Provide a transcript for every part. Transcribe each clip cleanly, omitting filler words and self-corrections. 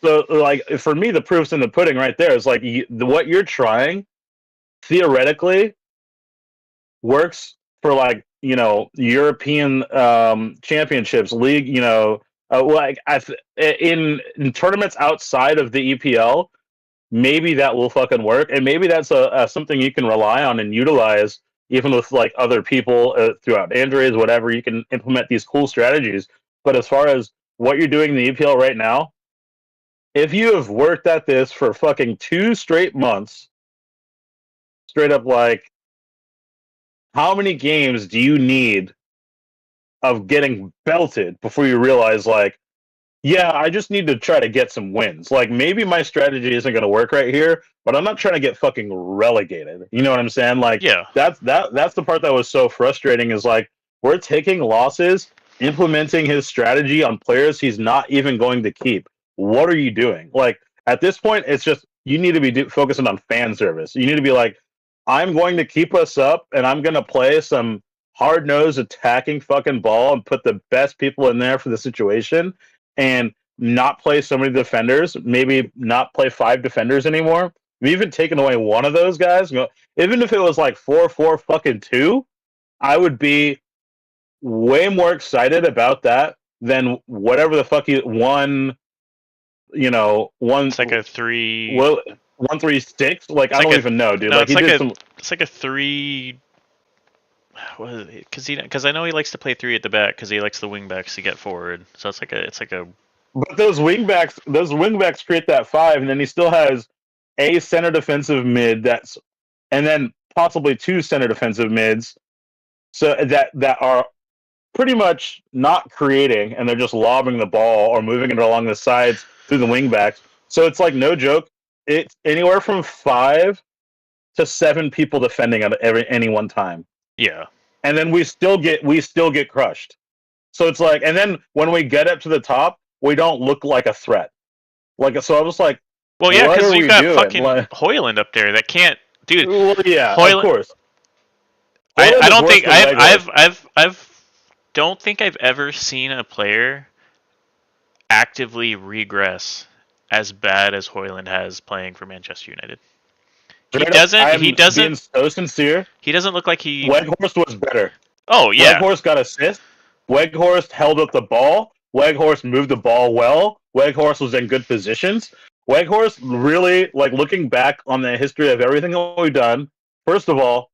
So, like, for me, the proof's in the pudding right there. It's like what you're trying theoretically works for, like, European championships, league, like in tournaments outside of the EPL. Maybe that will fucking work, and maybe that's a something you can rely on and utilize even with like other people throughout injuries, whatever. You can implement these cool strategies. But as far as what you're doing in the EPL right now, if you have worked at this for fucking 2 straight months, straight up, like, how many games do you need of getting belted before you realize, like, yeah, I just need to try to get some wins. Like, maybe my strategy isn't going to work right here, but I'm not trying to get fucking relegated. You know what I'm saying? Like, Yeah. that's the part that was so frustrating. Is like, we're taking losses, implementing his strategy on players he's not even going to keep. What are you doing? Like, at this point, it's just you need to be focusing on fan service. You need to be like, I'm going to keep us up, and I'm going to play some hard nosed attacking fucking ball and put the best people in there for the situation, and not play so many defenders. Maybe not play 5 defenders anymore. We've even taken away one of those guys. Even if it was like 4-4 fucking 2, I would be way more excited about that than whatever the fuck you one. One. It's like a 3. Well, 1-3-6. Like, It's I like don't a even know, dude. no. Like, It's he like did a some. it's like a 3. What is it? Because I know he likes to play 3 at the back because he likes the wing backs to get forward. So it's like a. But those wingbacks create that 5, and then he still has a center defensive mid and then possibly 2 center defensive mids, so that are pretty much not creating, and they're just lobbing the ball or moving it along the sides through the wingbacks. So it's like, no joke, it's anywhere from 5 to 7 people defending at any one time, Yeah. and then we still get crushed. So it's like, and then when we get up to the top, we don't look like a threat. Like, so I was like, Well, yeah, what because are you've we got doing? fucking Like, Hoyland up there that can't, dude. well, yeah, of Hoyland. course. I, Hoyland I is don't worse think than Weghorst. I've don't think I've ever seen a player actively regress as bad as Hoyland has playing for Manchester United. He Straight up, doesn't. He I'm doesn't. being so sincere. He doesn't look like he. Weghorst was better. Oh yeah. Weghorst got assists. Weghorst held up the ball. Weghorst moved the ball well. Weghorst was in good positions. Weghorst really, like, looking back on the history of everything that we've done. First of all,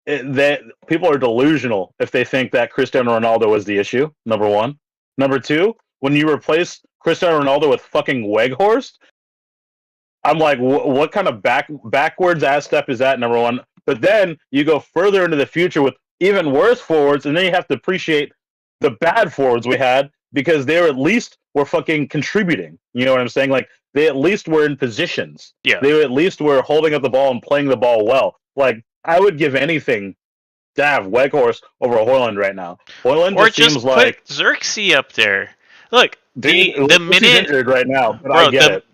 that people are delusional if they think that Cristiano Ronaldo was the issue. Number one. Number two, when you replace Cristiano Ronaldo with fucking Weghorst, I'm like, what kind of backwards ass step is that? Number one. But then you go further into the future with even worse forwards, and then you have to appreciate the bad forwards we had, because they were at least were fucking contributing. You know what I'm saying? Like, they at least were in positions. Yeah. They at least were holding up the ball and playing the ball well. Like, I would give anything to have Weghorst over Hoyland right now. Hoyland Or just just seems put like, Xerxes up there. Look, dude, the he's minute, injured right now, but I bro, get it.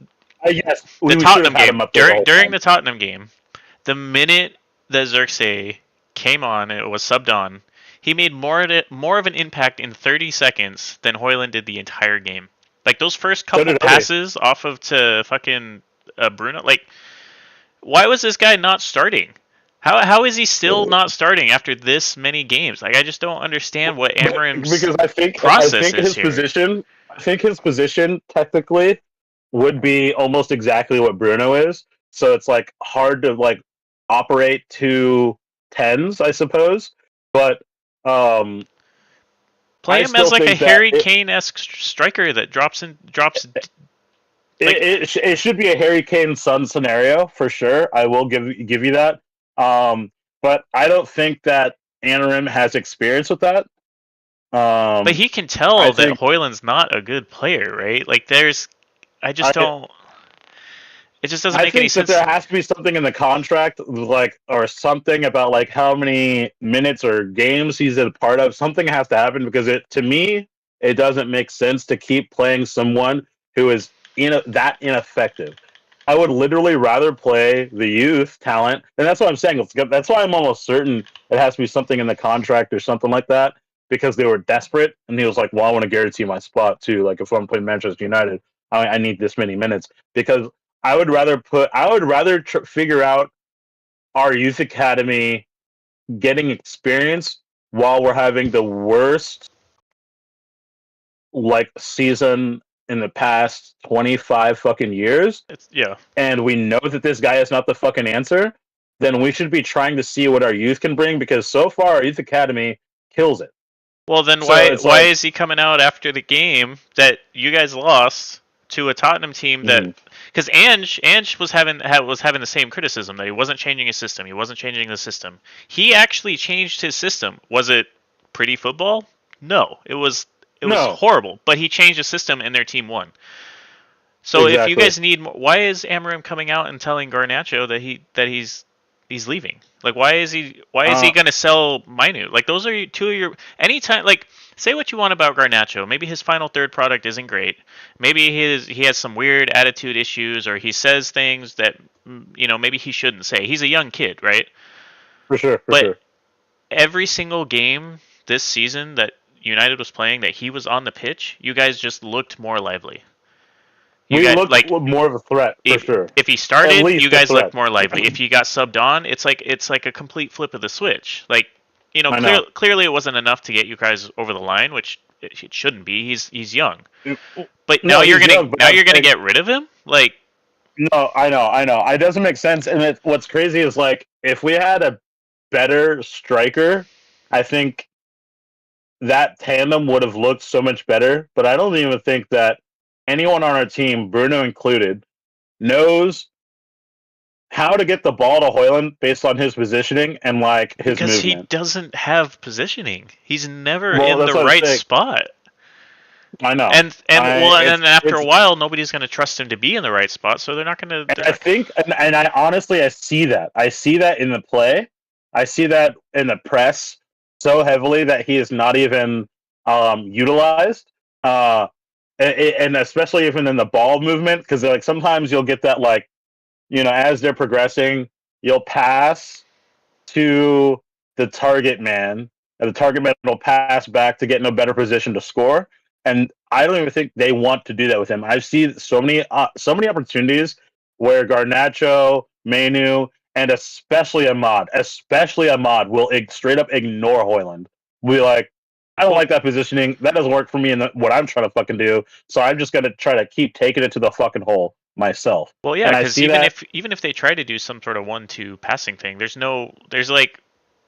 Yes, the we should have Tottenham had game him up there the whole during time. the Tottenham game, the minute that Xerxes came on and it was subbed on, he made more of an impact in 30 seconds than Hoyland did the entire game. Like, those first So couple did passes off of to fucking Bruno, like, why was this guy not starting? How is he still not starting after this many games? Like, I just don't understand what Amarim's because I process think is his here. position technically would be almost exactly what Bruno is. So it's like hard to, like, operate 2 10s, I suppose. But Play I him as still like a think that Harry Kane-esque striker that drops. Like, it should be a Harry Kane Son scenario for sure. I will give you that. But I don't think that Anarim has experience with that. but he can tell I that think Hoyland's not a good player, right? Like, I just I don't. It just doesn't I make any think that sense there to me. has to be something in the contract, like, or something about, like, how many minutes or games he's a part of. Something has to happen, because to me, it doesn't make sense to keep playing someone who is that ineffective. I would literally rather play the youth talent, and that's what I'm saying. That's why I'm almost certain it has to be something in the contract or something like that, because they were desperate, and he was like, "Well, I want to guarantee my spot too. Like, if I'm playing Manchester United, I need this many minutes because I would rather figure out our youth academy getting experience while we're having the worst like season in the past 25 fucking years, Yeah. and we know that this guy is not the fucking answer, then we should be trying to see what our youth can bring because so far our youth academy kills it. Well, then So it's why like, is he coming out after the game that you guys lost to a Tottenham team that because Ange was having the same criticism that he wasn't changing his system. He wasn't changing the system. He actually changed his system. Was it pretty football? No, it was no, horrible. But he changed the system and their team won. So if you exactly. guys need more, why is Amarim coming out and telling Garnacho that he's leaving? Like why is he going to sell Mainu? Like those are two of your anytime like say what you want about Garnacho. Maybe his final third product isn't great. Maybe he has some weird attitude issues or he says things that maybe he shouldn't say. He's a young kid, right? For sure, But every single game this season that United was playing that he was on the pitch, you guys just looked more lively. We looked like more of a threat for sure. If he started, you guys looked more lively. If he got subbed on, it's like a complete flip of the switch. Like, clearly it wasn't enough to get you guys over the line, which it shouldn't be. He's young, but now you're gonna get rid of him. Like, no, I know. It doesn't make sense. And what's crazy is like if we had a better striker, I think that tandem would have looked so much better. But I don't even think that anyone on our team, Bruno included, knows how to get the ball to Højlund based on his positioning and like his because movement. He doesn't have positioning. He's never in the right spot. I know. And then after a while, nobody's going to trust him to be in the right spot, so they're not going to. I think, and I honestly, I see that. I see that in the play. I see that in the press so heavily that he is not even utilized. And especially even in the ball movement, because like sometimes you'll get that like, as they're progressing, you'll pass to the target man, and the target man will pass back to get in a better position to score. And I don't even think they want to do that with him. I've seen so many opportunities where Garnacho, Mainu, and especially Ahmad will straight up ignore Højlund. Be like, I don't like that positioning. That doesn't work for me and what I'm trying to fucking do. So I'm just gonna try to keep taking it to the fucking hole myself. Well, yeah, because even if they try to do some sort of 1-2 passing thing, there's like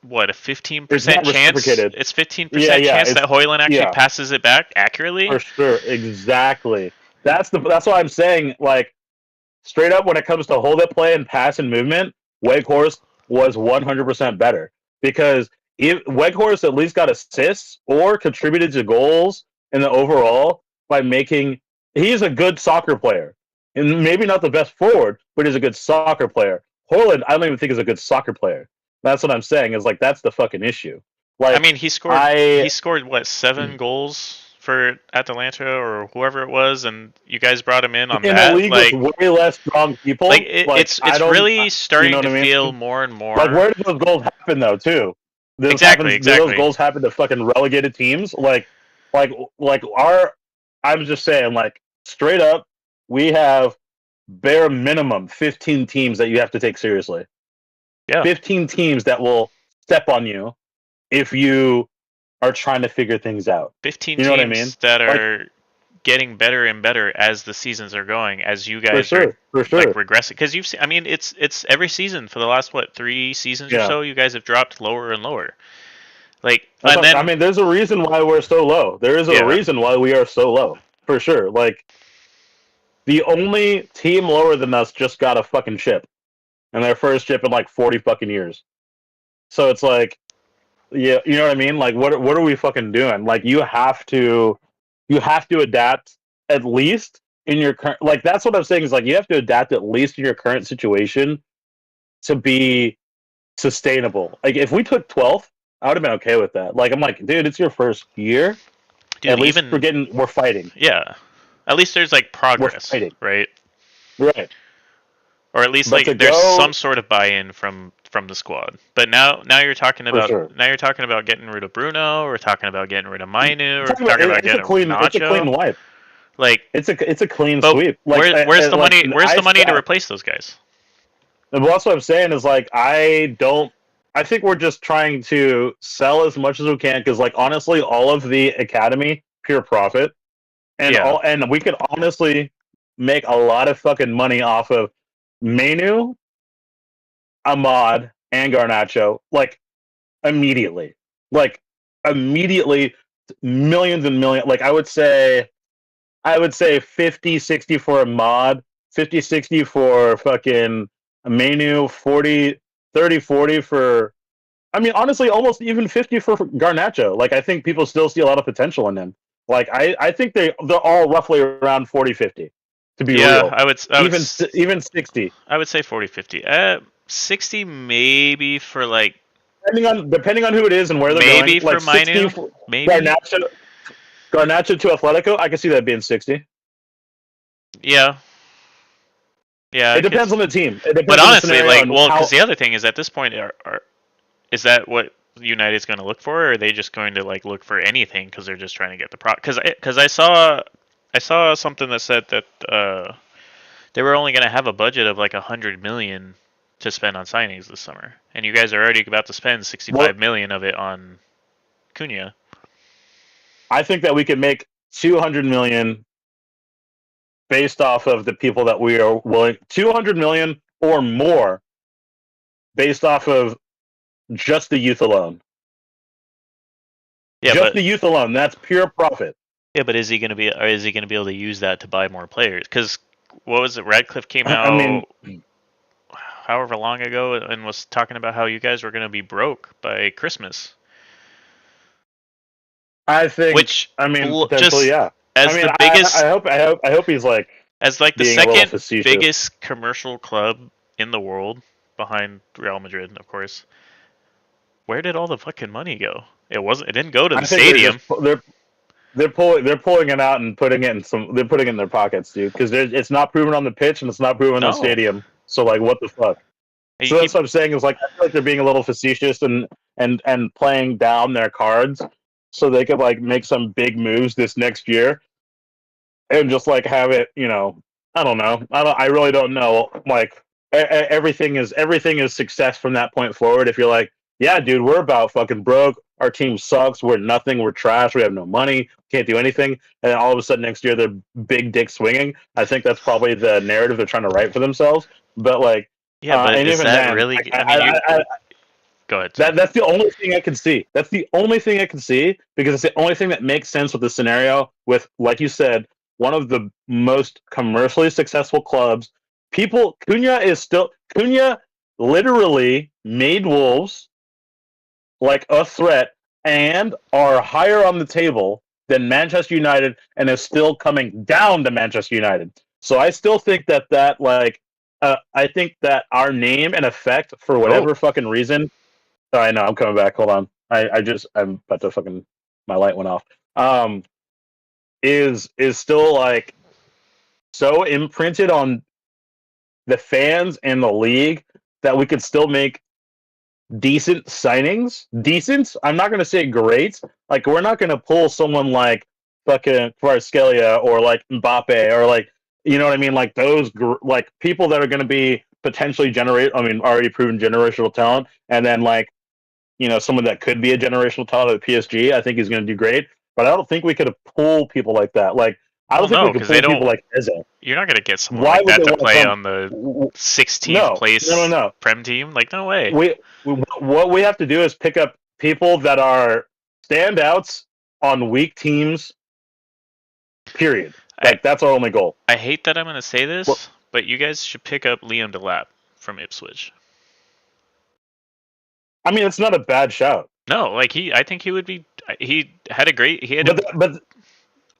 what a 15% chance. It's 15% chance that Højlund actually passes it back accurately. For sure, exactly. That's what I'm saying. Like straight up, when it comes to hold up play and pass and movement, Weghorst was 100% better because if Weghorst at least got assists or contributed to goals in the overall by making. He's a good soccer player, and maybe not the best forward, but he's a good soccer player. Højlund, I don't even think is a good soccer player. That's what I'm saying. Is like that's the fucking issue. Like, I mean, he scored what 7 goals for Atalanta or whoever it was, and you guys brought him in on that. In a league with way less strong people, it's really starting to feel more and more. Like, where did those goals happen though? Too exactly. Those goals happen to fucking relegated teams. I'm just saying, like straight up, we have bare minimum 15 teams that you have to take seriously. Yeah. 15 teams that will step on you if you are trying to figure things out. 15 teams that are getting better and better as the seasons are going, as you guys are regressing. Because you've seen, I mean, it's every season for the last 3 seasons or so, you guys have dropped lower and lower. Like, and then, I mean, there's a reason why we're so low. There is a reason why we are so low, for sure. Like, the only team lower than us just got a fucking chip. And their first chip in like 40 fucking years. So it's like, yeah, you know what I mean? Like, what are we fucking doing? Like, you have to adapt at least in your current. Like, that's what I'm saying is like you have to adapt at least in your current situation to be sustainable. Like, if we took 12th, I would have been okay with that. Like, I'm like, dude, it's your first year. Dude, at least we're fighting. Yeah, at least there's like progress, right? Right. Or at least there's some sort of buy-in from the squad. But now you're talking about getting rid of Bruno. We're talking about getting rid of Mainu. We're talking about getting rid of Nacho. It's a clean wipe. Like, it's a clean but sweep. Like, where's the like money? Where's the money to replace those guys? well, that's what I'm saying is like I think we're just trying to sell as much as we can because like honestly, all of the academy pure profit, Yeah. and we could honestly make a lot of fucking money off of Menu, Ahmad, and Garnacho like immediately, like immediately, millions and millions. Like I would say 50, 60 for Ahmad, 50, 60 for fucking Menu, 40, 30, 40 for. I mean, honestly, almost even 50 for Garnacho. Like, I think people still see a lot of potential in him. Like, I think they're all roughly around 40, 50, to be Yeah, real. Even 60. I would say 40, 50. 60 maybe for like Depending on who it is and where they're going. maybe for Like 60 Mainu, for maybe. Garnacho, Garnacho to Atletico, I can see that being 60. Yeah, yeah, It I could. depends on the team. It But depends on the honestly, scenario like, and well, because how. the other thing is at this point, is that what United's going to look for, or are they just going to like look for anything because they're just trying to get the pro? Because I saw something that said that they were only going to have a budget of like 100 million to spend on signings this summer, and you guys are already about to spend Well, 65 million of it on Cunha. I think that we could make 200 million based off of the people that we are willing 200 million or more based off of just the youth alone. Yeah, Just but the youth alone. That's pure profit. yeah, but is he going to be? Or is he going to be able to use that to buy more players? Because what was it? Radcliffe came I mean, out however long ago and was talking about how you guys were going to be broke by Christmas. I think. Which I mean, potentially, just yeah. I as mean, the biggest, I hope he's like as like the being a little second facetious. biggest commercial club in the world behind Real Madrid, of course. Where did all the fucking money go? It didn't go to the I think stadium. they're pulling it out and putting it in some. They're putting it in their pockets, dude. Because it's not proven on the pitch and it's not proven in the No, stadium. So like, what the fuck? you So that's keep. what I'm saying is like I feel like they're being a little facetious and playing down their cards so they could like make some big moves this next year and just like have it, I don't know. I really don't know. Like everything is success from that point forward. If you're like, yeah, dude, we're about fucking broke. Our team sucks. We're nothing. We're trash. We have no money. Can't do anything. And then all of a sudden next year they're big dick swinging. I think that's probably the narrative they're trying to write for themselves. But like, Yeah, but and is even that then, really? I mean, you go ahead. Sorry. that's the only thing I can see. That's the only thing I can see because it's the only thing that makes sense with the scenario. With, like you said, one of the most commercially successful clubs. Cunha literally made Wolves like a threat and are higher on the table than Manchester United and is still coming down to Manchester United. So I still think that like I think that our name and effect for Oh, whatever fucking reason. Oh, I know I'm coming back. Hold on. I'm about to fucking my light went off. Um, is still like so imprinted on the fans and the league that we could still make decent signings. Decent. I'm not going to say great. Like we're not going to pull someone like fucking Kvaratskhelia or like Mbappe or like you know what I mean. Like those like people that are going to be potentially generate. I mean, already proven generational talent, and then like someone that could be a generational talent at PSG. I think he's going to do great, but I don't think we could pull people like that. Like I well, don't think we no, could because they pull people don't. like Eze. You're not gonna get someone Why like would that they to want to play come? on the 16th No, no, no, place no. Prem team. Like, no way. What we have to do is pick up people that are standouts on weak teams. Period. I Like that's our only goal. I hate that I'm gonna say Well, this, but you guys should pick up Liam Delap from Ipswich. I mean, it's not a bad shout, No, like I think he would be. He had a great. He had but a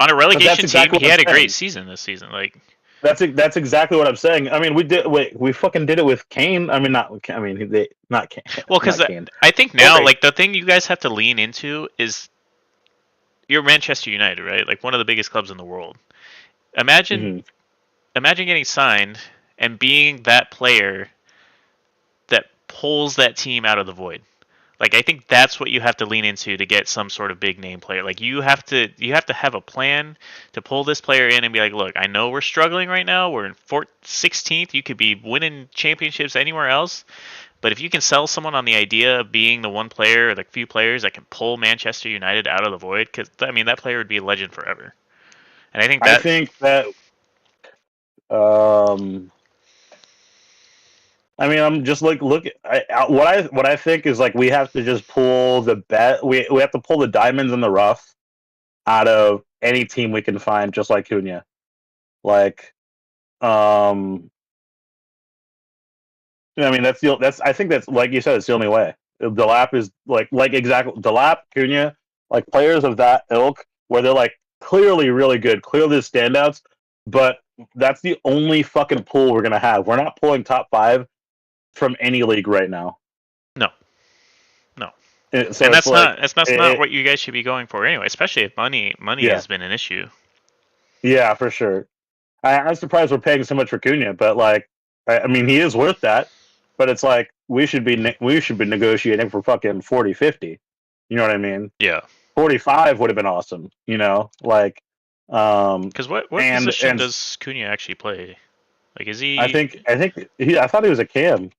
on a but that's relegation team. exactly He what had a I'm great saying. season this season. Like, That's exactly what I'm saying. I mean, we fucking did it with Kane. I mean, not. I mean, they not Kane, well, because not Kane. I think now, Sorry. like the thing you guys have to lean into is you're Manchester United, right? Like one of the biggest clubs in the world. Imagine Mm-hmm. imagine getting signed and being that player that pulls that team out of the void. Like I think that's what you have to lean into to get some sort of big name player. Like you have to have a plan to pull this player in and be like, look, I know we're struggling right now. We're in 16th. You could be winning championships anywhere else, but if you can sell someone on the idea of being the one player or the few players that can pull Manchester United out of the void, because I mean that player would be a legend forever. And I think I that think that. I mean, I'm just like look. What I think is like we have to just pull the bet. We have to pull the diamonds in the rough out of any team we can find, just like Cunha. Like, I mean, that's I think that's like you said, it's the only way. Delap is like exactly Delap, Cunha, like players of that ilk where they're like clearly really good, clearly standouts, but that's the only fucking pool we're gonna have. We're not pulling top 5 from any league right now. no, no. So And it's like, that's not what you guys should be going for anyway, especially if money yeah, has been an issue. yeah, for sure. I'm surprised we're paying so much for Cunha, but like, I mean, he is worth that. But it's like we should be negotiating for fucking 40, 50. You know what I mean? Yeah. 45 would have been awesome. You know, like, Because what position and does Cunha actually play? Like, is I he? think I thought he was a cam.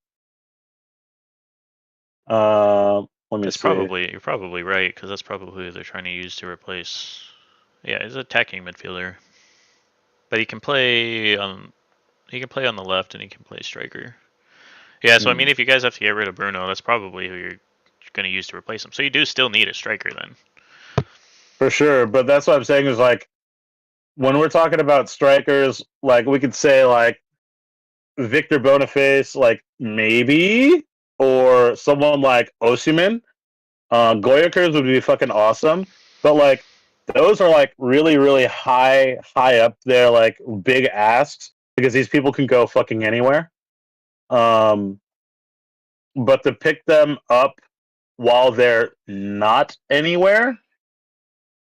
Let me That's see. probably you're probably right because that's probably who they're trying to use to replace. Yeah, he's an attacking midfielder, but he can play on the left and he can play striker. Yeah, so I mean, if you guys have to get rid of Bruno, that's probably who you're going to use to replace him. So you do still need a striker then. For sure, but that's what I'm saying is like when we're talking about strikers, like we could say like Victor Boniface, like maybe, or someone like Osimhen. Goyakers would be fucking awesome, but like those are like really really high up there, like big asks because these people can go fucking anywhere. Um, but to pick them up while they're not anywhere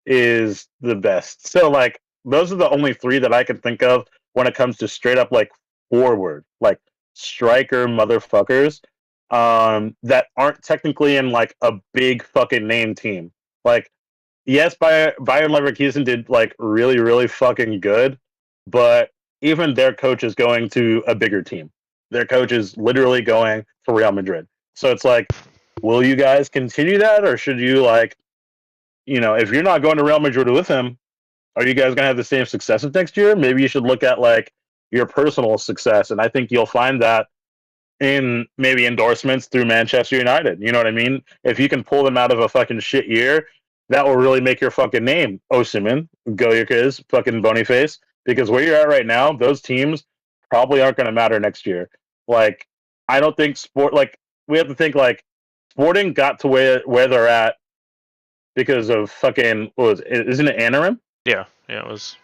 is the best. So like those are the only 3 that I can think of when it comes to straight up like forward, like striker motherfuckers that aren't technically in like a big fucking name team. Like yes, Bayern Leverkusen did like really really fucking good, but even their coach is going to a bigger team. Their coach is literally going to Real Madrid. So it's like, will you guys continue that, or should you like, if you're not going to Real Madrid with him, are you guys gonna have the same success as next year? Maybe you should look at like your personal success, and I think you'll find that in maybe endorsements through Manchester United. You know what I mean? If you can pull them out of a fucking shit year, that will really make your fucking name. Osimhen, Goyakers, fucking Boniface, because where you're at right now, those teams probably aren't going to matter next year. Like, I don't think we have to think like Sporting got to where they're at because of fucking isn't it Anarim? Yeah, it was.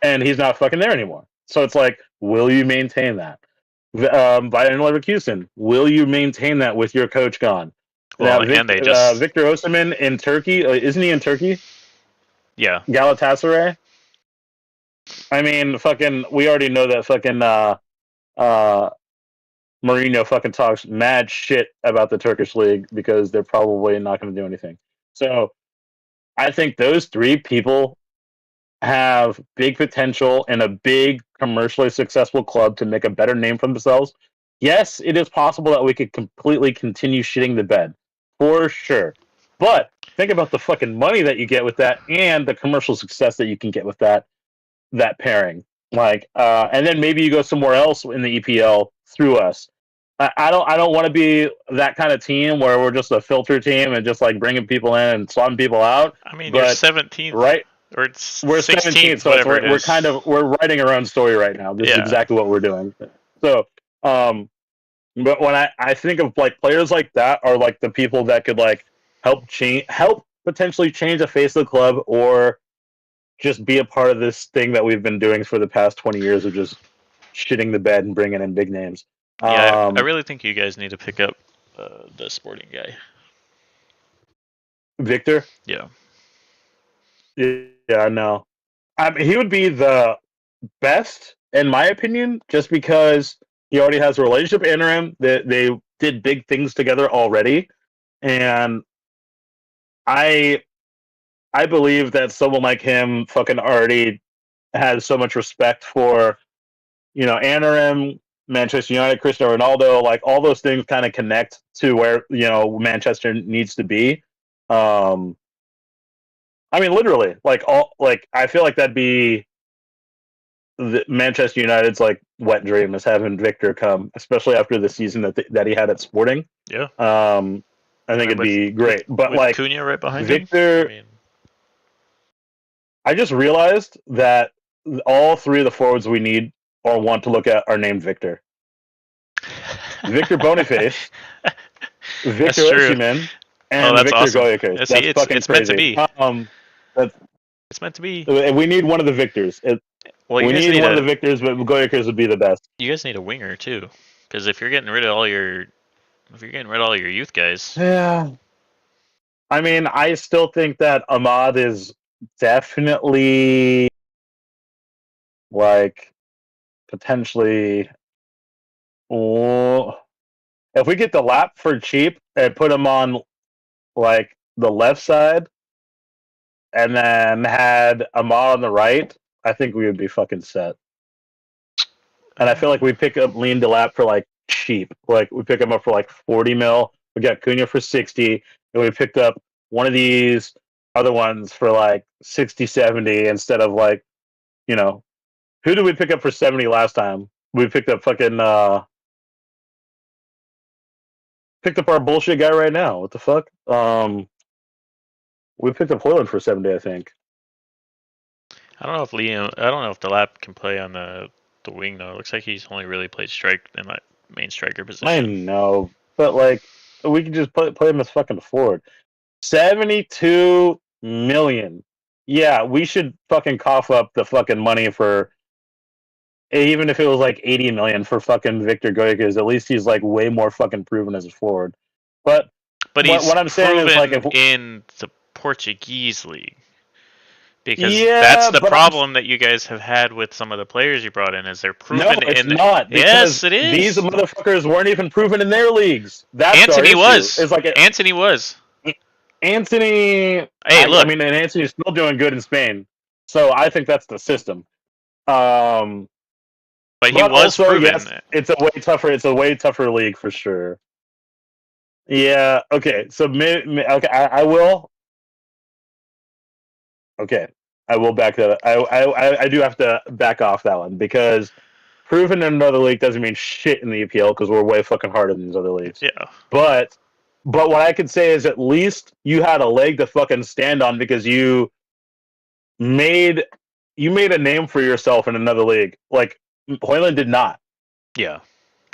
And he's not fucking there anymore. So it's like, will you maintain that? Bayern Leverkusen, will you maintain that with your coach gone? Well, Now, and they just. Victor Osimhen in Turkey, isn't he in Turkey? Yeah. Galatasaray. I mean, fucking, we already know that fucking Mourinho fucking talks mad shit about the Turkish league because they're probably not going to do anything. So I think those 3 people have big potential in a big commercially successful club to make a better name for themselves. Yes, it is possible that we could completely continue shitting the bed, for sure. But think about the fucking money that you get with that and the commercial success that you can get with that pairing. Like, and then maybe you go somewhere else in the EPL through us. I don't want to be that kind of team where we're just a filter team and just like bringing people in and swapping people out. I mean, you're But 17th. right, Or it's we're 17, 16th, so whatever it is. we're writing our own story right now. This is Yeah. exactly what we're doing. So, but when I think of like players like that are like the people that could like help potentially change the face of the club or just be a part of this thing that we've been doing for the past 20 years of just shitting the bed and bringing in big names. Yeah, I really think you guys need to pick up the Sporting guy. Victor. Yeah. Yeah, I know. I mean, he would be the best, in my opinion, just because he already has a relationship in him. They did big things together already. And I believe that someone like him fucking already has so much respect for, Anaheim, Manchester United, Cristiano Ronaldo, like all those things kind of connect to where, Manchester needs to be. Um, I mean, literally, I feel like that'd be Manchester United's like wet dream is having Victor come, especially after the season that he had at Sporting. Yeah. I think it'd be great. But with like Cunha right behind Victor, him. I just realized that all three of the forwards we need or want to look at are named Victor. Victor Boniface, Victor Osimhen, and Victor awesome. Goyekers. That's fucking it's crazy. meant to be. It's meant to be. We need one of the Victors. We need one of the Victors, but Goyekers would be the best. You guys need a winger too, because if you're getting rid of all your youth guys. Yeah. I mean, I still think that Ahmad is definitely like potentially. Oh, if we get the lap for cheap and put him on like the left side, and then had Ahmad on the right, I think we would be fucking set. And I feel like we pick up Lean Delap for like cheap. Like we pick him up for like 40 mil. We got Cunha for 60, and we picked up one of these other ones for like 60, 70 instead of like, who did we pick up for 70 last time? We picked up fucking picked up our bullshit guy right now. What the fuck? We picked up Hoyland for 70, I think. I don't know if Delap can play on the wing though. It looks like he's only really played strike in that main striker position. I know, but like we can just play him as fucking forward. 72 million. Yeah, we should fucking cough up the fucking money for, even if it was like 80 million for fucking Victor Goyekers. At least he's like way more fucking proven as a forward. But he's what I'm saying is like in the Portuguese league. Because that's the problem that you guys have had with some of the players you brought in, is they're proven not. Yes, it is. These motherfuckers weren't even proven in their leagues. That's Anthony was. It's like Anthony was. Anthony. Hey, look. I mean, and Anthony's still doing good in Spain, so I think that's the system. But he was also, proven. Yes, it's a way tougher league for sure. Yeah. Okay. So okay, I will. Okay, I will back that up. I do have to back off that one because proven in another league doesn't mean shit in the EPL because we're way fucking harder than these other leagues. Yeah. But what I can say is at least you had a leg to fucking stand on because you made a name for yourself in another league. Like Hoyland did not. Yeah.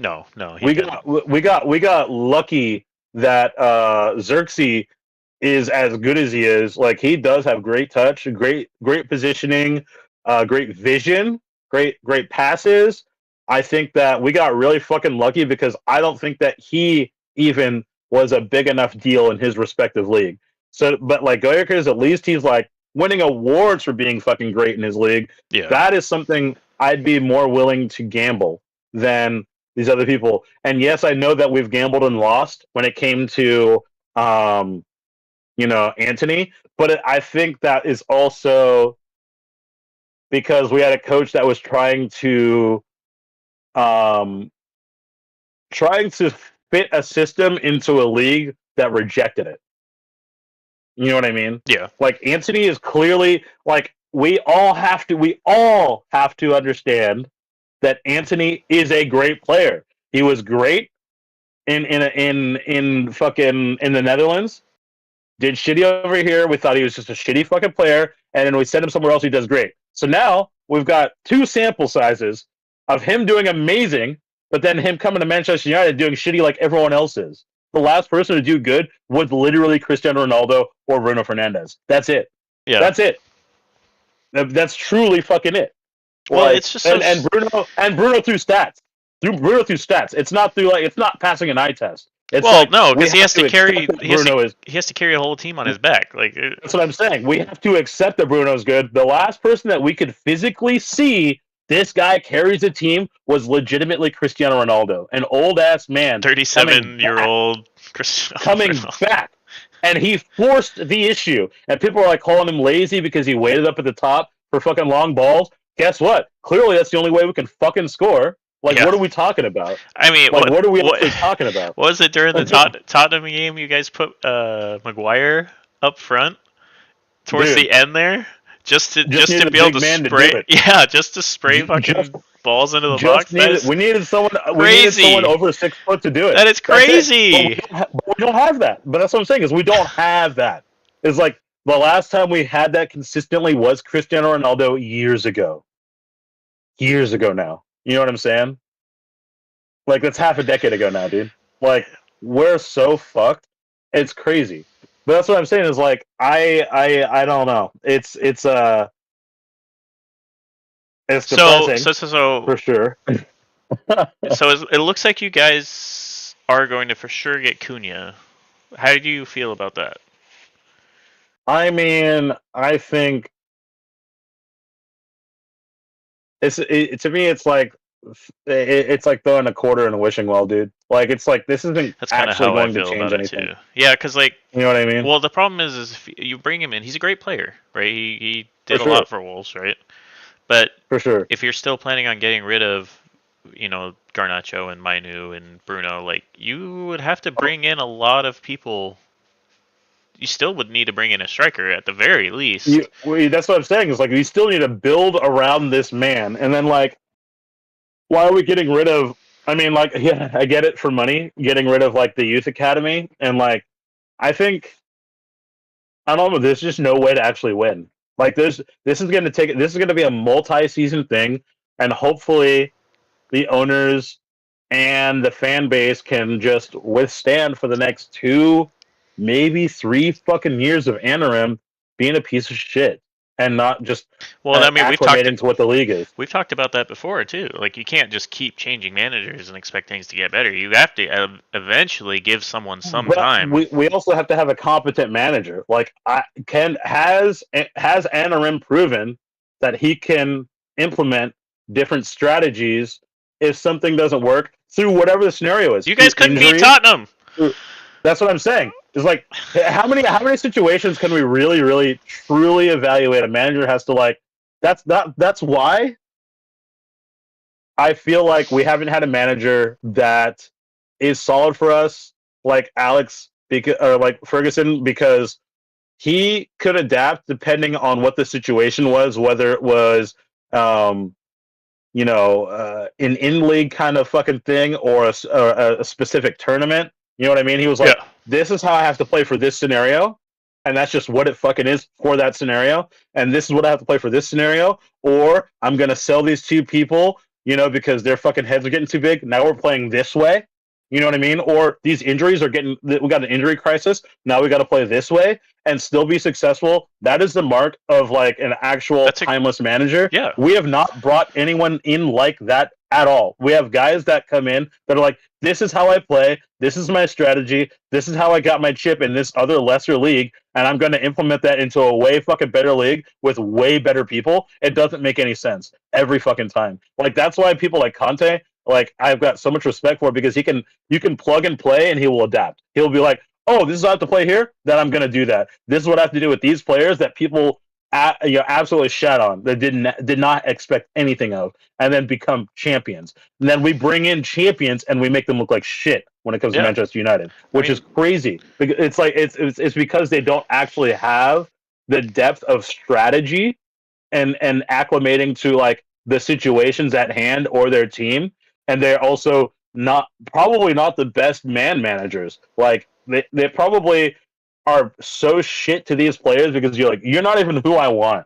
No. We got lucky that Xerxes is as good as he is. Like he does have great touch, great positioning, great vision, great passes. I think that we got really fucking lucky because I don't think that he even was a big enough deal in his respective league. So, but like Goyekers, at least he's like winning awards for being fucking great in his league. Yeah. That is something I'd be more willing to gamble than these other people. And yes, I know that we've gambled and lost when it came to Anthony, but I think that is also because we had a coach that was trying to fit a system into a league that rejected it. You know what I mean? Yeah. Like Anthony is clearly like we all have to understand that Anthony is a great player. He was great in fucking in the Netherlands. Did shitty over here. We thought he was just a shitty fucking player, and then we sent him somewhere else. He does great. So now we've got two sample sizes of him doing amazing, but then him coming to Manchester United doing shitty like everyone else is. The last person to do good was literally Cristiano Ronaldo or Bruno Fernandes. That's it. Yeah, that's it. That's truly fucking it. Well, like, it's just so... and Bruno through stats. It's not through it's not passing an eye test. It's no, because he has to carry. He has to carry a whole team on his back. That's what I'm saying. We have to accept that Bruno's good. The last person that we could physically see This guy carries a team, was legitimately Cristiano Ronaldo, an old ass man coming 37-year back, old Cristiano coming Ronaldo. back. And he forced the issue. And people are like calling him lazy because he waited up at the top for fucking long balls. Guess what? Clearly, that's the only way we can fucking score. Like, Yeah. what are we talking about? I mean, Like, what are we what actually talking about? what was it during the Tottenham game? You guys put Maguire up front towards Dude, the end there, just to just just to needed a be able big to man to do spray. it. Yeah, just to spray Just fucking balls into the just box. That needed is we needed someone crazy. over 6 foot to do it. That is That's it. But crazy. we don't have that. But that's what I'm saying is we don't have that. It's like the last time we had that consistently was Cristiano Ronaldo years ago. Years ago now. You know what I'm saying? Like that's half a decade ago now, dude. Like we're so fucked. It's crazy. But that's what I'm saying is like I don't know. It's So depressing so so so for sure. so it looks like you guys are going to for sure get Cunha. How do you feel about that? I mean, I think to me it's like throwing a quarter in a wishing well, dude. Like it's like this isn't That's kind of actually how I going to feel change about it anything. too. Yeah, because like, You know what I mean? well, the problem is if you bring him in, he's a great player, right? He For did a sure. lot for Wolves, right? But For sure. if you're still planning on getting rid of, Garnacho and Mainu and Bruno, like you would have to bring in a lot of people. You still would need to bring in a striker at the very least. That's what I'm saying. Is like we still need to build around this man, and then like, why are we getting rid of? I mean, like, yeah, I get it for money, getting rid of like the youth academy, and like, I think I don't know. There's just no way to actually win. Like, this is going to take. This is going to be a multi-season thing, and hopefully, the owners and the fan base can just withstand for the next 2, maybe 3 fucking years of Anarim being a piece of shit and not just Well, I mean, acclimating to what the league is. we've talked about that before too. Like you can't just keep changing managers and expect things to get better. You have to eventually give someone some But time. we also have to have a competent manager. Like, has Anarim proven that he can implement different strategies if something doesn't work through whatever the scenario is, You through guys couldn't beat injuries. Tottenham. That's what I'm saying. It's like how many situations can we really, really, truly evaluate? A manager has to like. That's why I feel like we haven't had a manager that is solid for us, like Alex or like Ferguson, because he could adapt depending on what the situation was, whether it was um, an in league kind of fucking thing or a specific tournament. You know what I mean? He was like, Yeah. "This is how I have to play for this scenario, and that's just what it fucking is for that scenario. And this is what I have to play for this scenario, or I'm gonna sell these 2 people, because their fucking heads are getting too big. Now we're playing this way." You know what I mean? Or these injuries are getting. We got an injury crisis. Now we got to play this way and still be successful. That is the mark of like an actual That's a timeless manager. yeah. We have not brought anyone in like that at all. We have guys that come in that are like, this is how I play. This is my strategy. This is how I got my chip in this other lesser league. And I'm going to implement that into a way fucking better league with way better people. It doesn't make any sense every fucking time. Like, that's why people like Conte, like, I've got so much respect for, because you can plug and play and he will adapt. He'll be like, oh, this is how I have to play here, then I'm going to do that. This is what I have to do with these players that people absolutely shat on, that did not expect anything of, and then become champions. And then we bring in champions and we make them look like shit when it comes to Yeah. Manchester United, I which is mean, crazy. It's like it's because they don't actually have the depth of strategy and acclimating to like the situations at hand or their team, and they're also probably not the best managers. Like they probably are so shit to these players because you're not even who I want.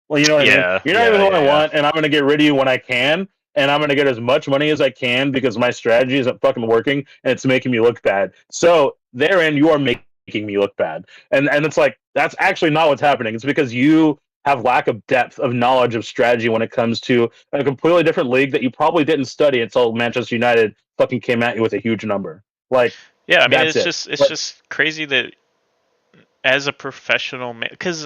Well, you know what I mean? yeah, You're not yeah, even who yeah, I yeah. want, and I'm gonna get rid of you when I can, and I'm gonna get as much money as I can because my strategy isn't fucking working and it's making me look bad. So therein, you are making me look bad, and it's like that's actually not what's happening. It's because you have lack of depth of knowledge of strategy when it comes to a completely different league that you probably didn't study until Manchester United fucking came at you with a huge number. Like, Yeah, I mean, that's it. it's But just crazy that as a professional man, because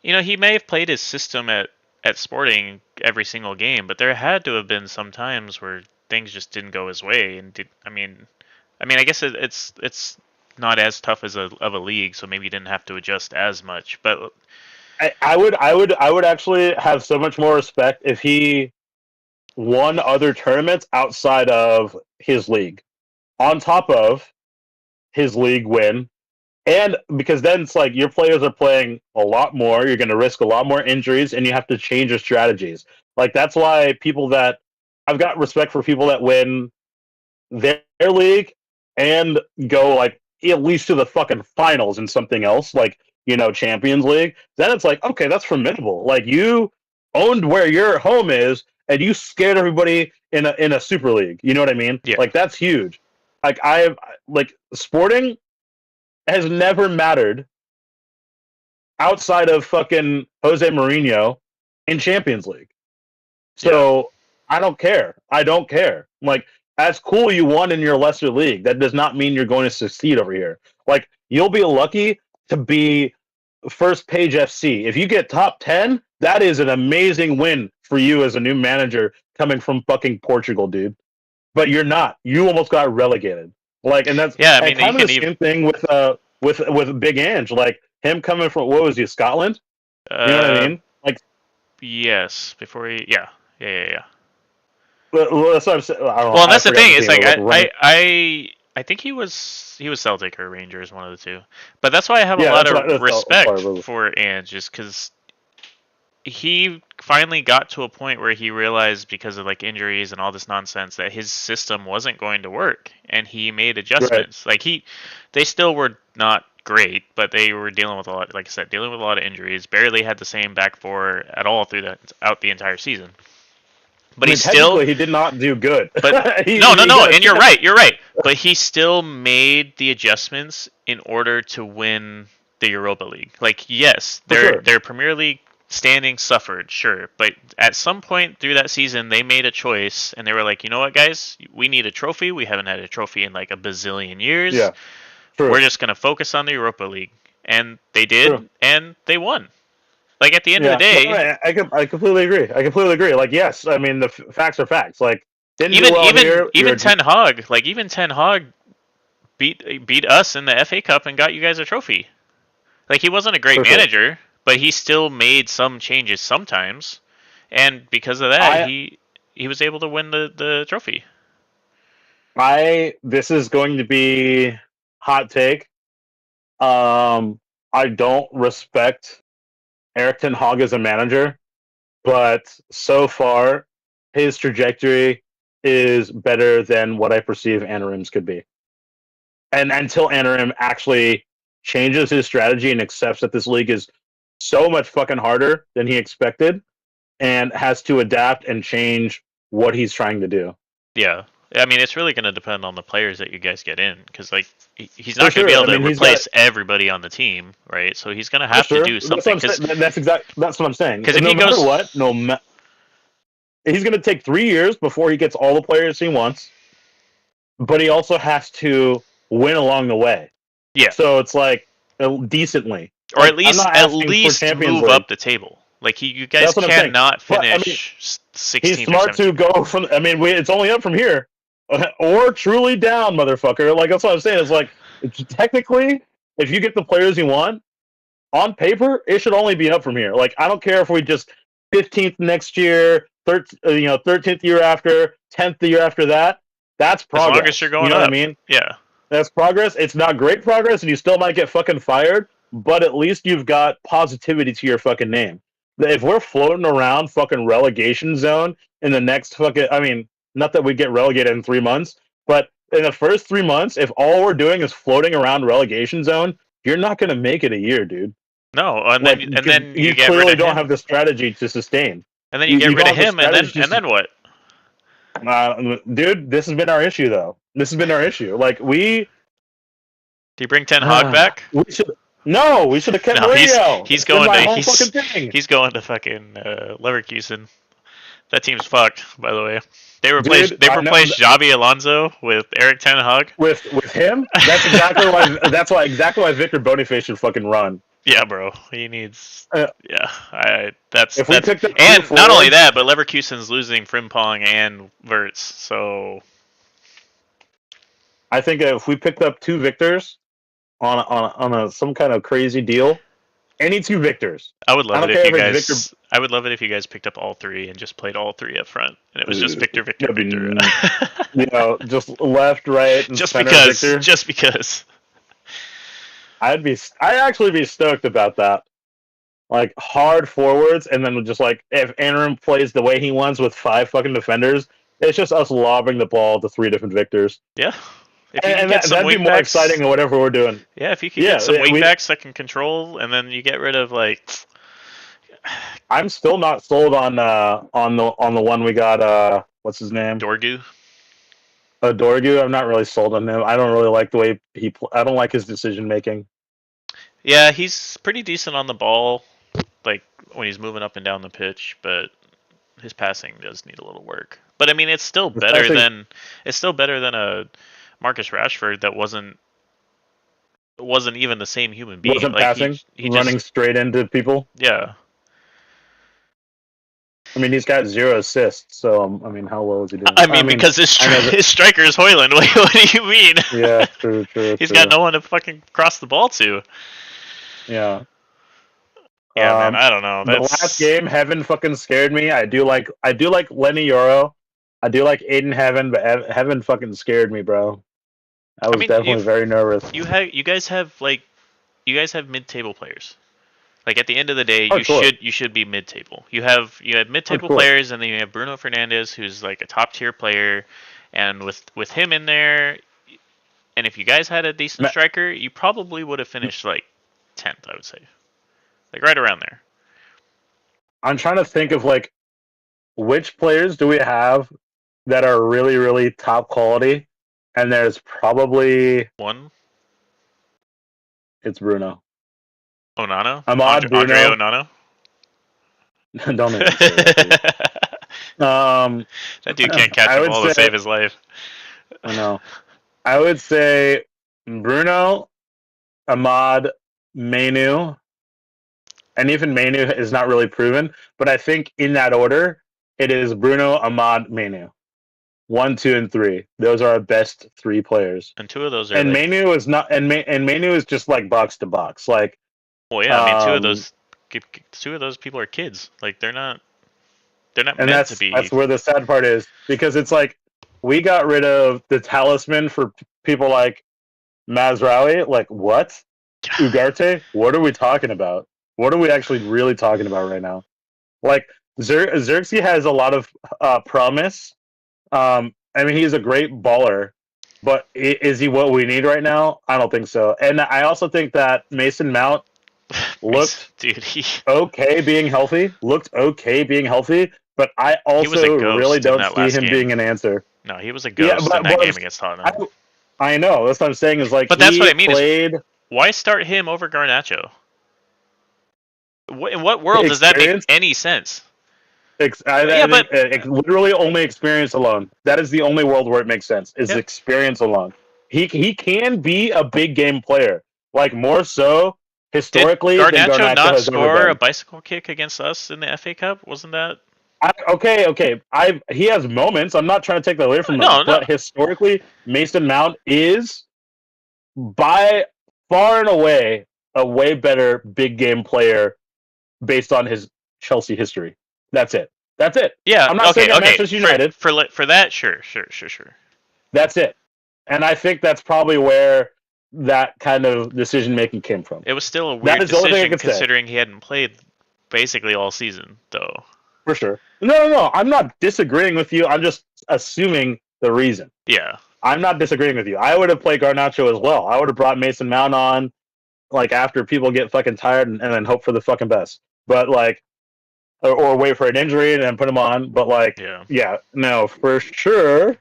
he may have played his system at Sporting every single game, but there had to have been some times where things just didn't go his way. And I guess it's not as tough as of a league, so maybe he didn't have to adjust as much. But I would actually have so much more respect if he won other tournaments outside of his league, on top of his league win. And because then it's like your players are playing a lot more, you're going to risk a lot more injuries, and you have to change your strategies. Like that's why I've got respect for people that win their league and go like at least to the fucking finals in something else, like Champions League. Then it's like, okay, that's formidable. Like you owned where your home is, and you scared everybody in a Super League. You know what I mean? Yeah. Like that's huge. Like sporting has never mattered outside of fucking Jose Mourinho in Champions League. So I don't care. I don't care. Like, that's cool you won in your lesser league. That does not mean you're going to succeed over here. Like, you'll be lucky to be first page FC. If you get top 10, that is an amazing win for you as a new manager coming from fucking Portugal, dude. But you're not. You almost got relegated. Like, and that's kind of the same thing with Big Ange. Like him coming from, what was he, Scotland? You know what I mean? Like, yes, before he, yeah. Well, that's what I'm saying. Well, and that's the thing. It's like I think he was Celtic or Rangers, one of the two. But that's why I have a lot of respect for Ange, just because he finally got to a point where he realized, because of like injuries and all this nonsense, that his system wasn't going to work, and he made adjustments. Right. Like they still were not great, but they were dealing with a lot, like I said, dealing with a lot of injuries. Barely had the same back four at all throughout the entire season. But he did not do good. But no, and you're right. But he still made the adjustments in order to win the Europa League. Like, yes, their Premier League standing suffered, sure, but at some point through that season, they made a choice, and they were like, you know what, guys, we need a trophy. We haven't had a trophy in like a bazillion years. Yeah, true. We're just gonna focus on the Europa League, and they did, and they won. Like, at the end of the day, I completely agree. Like, yes, I mean the facts are facts. Like, even Ten Hag beat us in the FA Cup and got you guys a trophy. Like, he wasn't a great manager, but he still made some changes sometimes, and because of that, he was able to win the trophy. This is going to be hot take. I don't respect Erik ten Hag as a manager, but so far his trajectory is better than what I perceive Anarim's could be. And until Anarim actually changes his strategy and accepts that this league is so much fucking harder than he expected and has to adapt and change what he's trying to do. Yeah. I mean, it's really going to depend on the players that you guys get in, because like he's not going to be able to replace everybody on the team, right? So he's going to have to do something. That's what I'm saying. Because he's going to take 3 years before he gets all the players he wants, but he also has to win along the way. Yeah. So it's like decently, or at least move up the table. Like you guys cannot finish 16th. He's smart to go from. I mean, it's only up from here, or truly down, motherfucker. Like that's what I'm saying. It's like technically, if you get the players you want, on paper, it should only be up from here. Like I don't care if we just 15th next year, 13th year after, 10th the year after that. That's progress. As long as you're going you know up. What I mean? Yeah. That's progress. It's not great progress, and you still might get fucking fired, but at least you've got positivity to your fucking name. If we're floating around fucking relegation zone in the next fucking, I mean, not that we get relegated in 3 months, but in the first 3 months, if all we're doing is floating around relegation zone, you're not going to make it a year, dude. No, and then you clearly don't have the strategy to sustain. And then you get rid of him, and then what? Dude, this has been our issue, though. This has been our issue. Like, do you bring Ten Hag back? We should have kept Mourinho. He's going to fucking Leverkusen. That team's fucked, by the way. They replaced Xabi Alonso with Erik ten Hag. With him? That's exactly why Victor Boniface should fucking run. Yeah, bro. He needs. Uh, That's if we picked up two and not only forwards, that, but Leverkusen's losing Frimpong and Verts. So I think if we picked up two Victors on a some kind of crazy deal, any two Victors. I would I love it don't if care you if it's Victor. guys. I would love it if you guys picked up all three and just played all three up front, and it was just Victor, Victor, That'd be, Victor. just left, right, and Just center because. Victor. Just because. I'd actually be stoked about that. Like hard forwards, and then just like if Aaron plays the way he wants with 5 fucking defenders, it's just us lobbing the ball to 3 different Victors. Yeah. If you can And get some that'd be more wingbacks, exciting than whatever we're doing. Yeah, if you can get some wingbacks that can control, and then you get rid of like. I'm still not sold on the one we got. What's his name? Dorgu. Dorgu. I'm not really sold on him. I don't really like the way I don't like his decision making. Yeah, he's pretty decent on the ball, like when he's moving up and down the pitch, but his passing does need a little work. But I mean, it's still better than a Marcus Rashford that wasn't even the same human being. Wasn't like passing, he running just, straight into people. Yeah. I mean, he's got 0 assists, so I mean, how well is he doing? I mean because his striker is Hoyland. What do you mean? Yeah, true. He's got no one to fucking cross the ball to. Yeah. Yeah, man. I don't know. The last game, Heaven fucking scared me. I do like Lenny Yoro. I do like Aiden Heaven, but Heaven fucking scared me, bro. I was definitely very nervous. You guys have mid-table players. Like at the end of the day, you should be mid-table. You have mid-table players, and then you have Bruno Fernandes, who's like a top-tier player, and with him in there, and if you guys had a decent striker, you probably would have finished like 10th, I would say, like right around there. I'm trying to think of like which players do we have that are really, really top quality, and there's probably one. It's Bruno. Onana? Bruno. Andre Onana? Don't even say that. That dude can't catch a ball to save his life. I know. I would say Bruno, Ahmad, Mainu, and even Mainu is not really proven, but I think in that order, it is Bruno, Ahmad, Mainu. 1, 2, and 3. Those are our best 3 players. And 2 of those are. And like, Mainu is not. And Mainu is just like box to box. Like. Well, yeah. I mean, 2 of those people are kids. Like they're not. They're not meant to be. That's where the sad part is, because it's like we got rid of the talisman for people like Mazraoui. Like what? Ugarte? What are we talking about? What are we actually really talking about right now? Like Xerxes has a lot of promise. I mean, he's a great baller, but is he what we need right now? I don't think so. And I also think that Mason Mount looked okay being healthy. But I also really don't see him being an answer. No, he was a ghost in that game against Tottenham. I know. That's what I'm saying. Is like, but that's what I mean. Why start him over Garnacho? In what world does that make any sense? Literally only experience alone. That is the only world where it makes sense. Is experience alone. He can be a big game player, like more so historically. Did Garnacho than Garnacho not score a bicycle kick against us in the FA Cup? Wasn't that? Okay. He has moments. I'm not trying to take that away from him. But historically, Mason Mount is by far and away a way better big game player based on his Chelsea history. That's it. Yeah. I'm not saying Manchester United. For that, sure. That's it. And I think that's probably where that kind of decision making came from. It was still a weird decision considering he hadn't played basically all season, though. For sure. No. I'm not disagreeing with you. I'm just assuming the reason. Yeah. I'm not disagreeing with you. I would have played Garnacho as well. I would have brought Mason Mount on, like after people get fucking tired, and then hope for the fucking best. But like, or wait for an injury and then put him on. But like, no, for sure,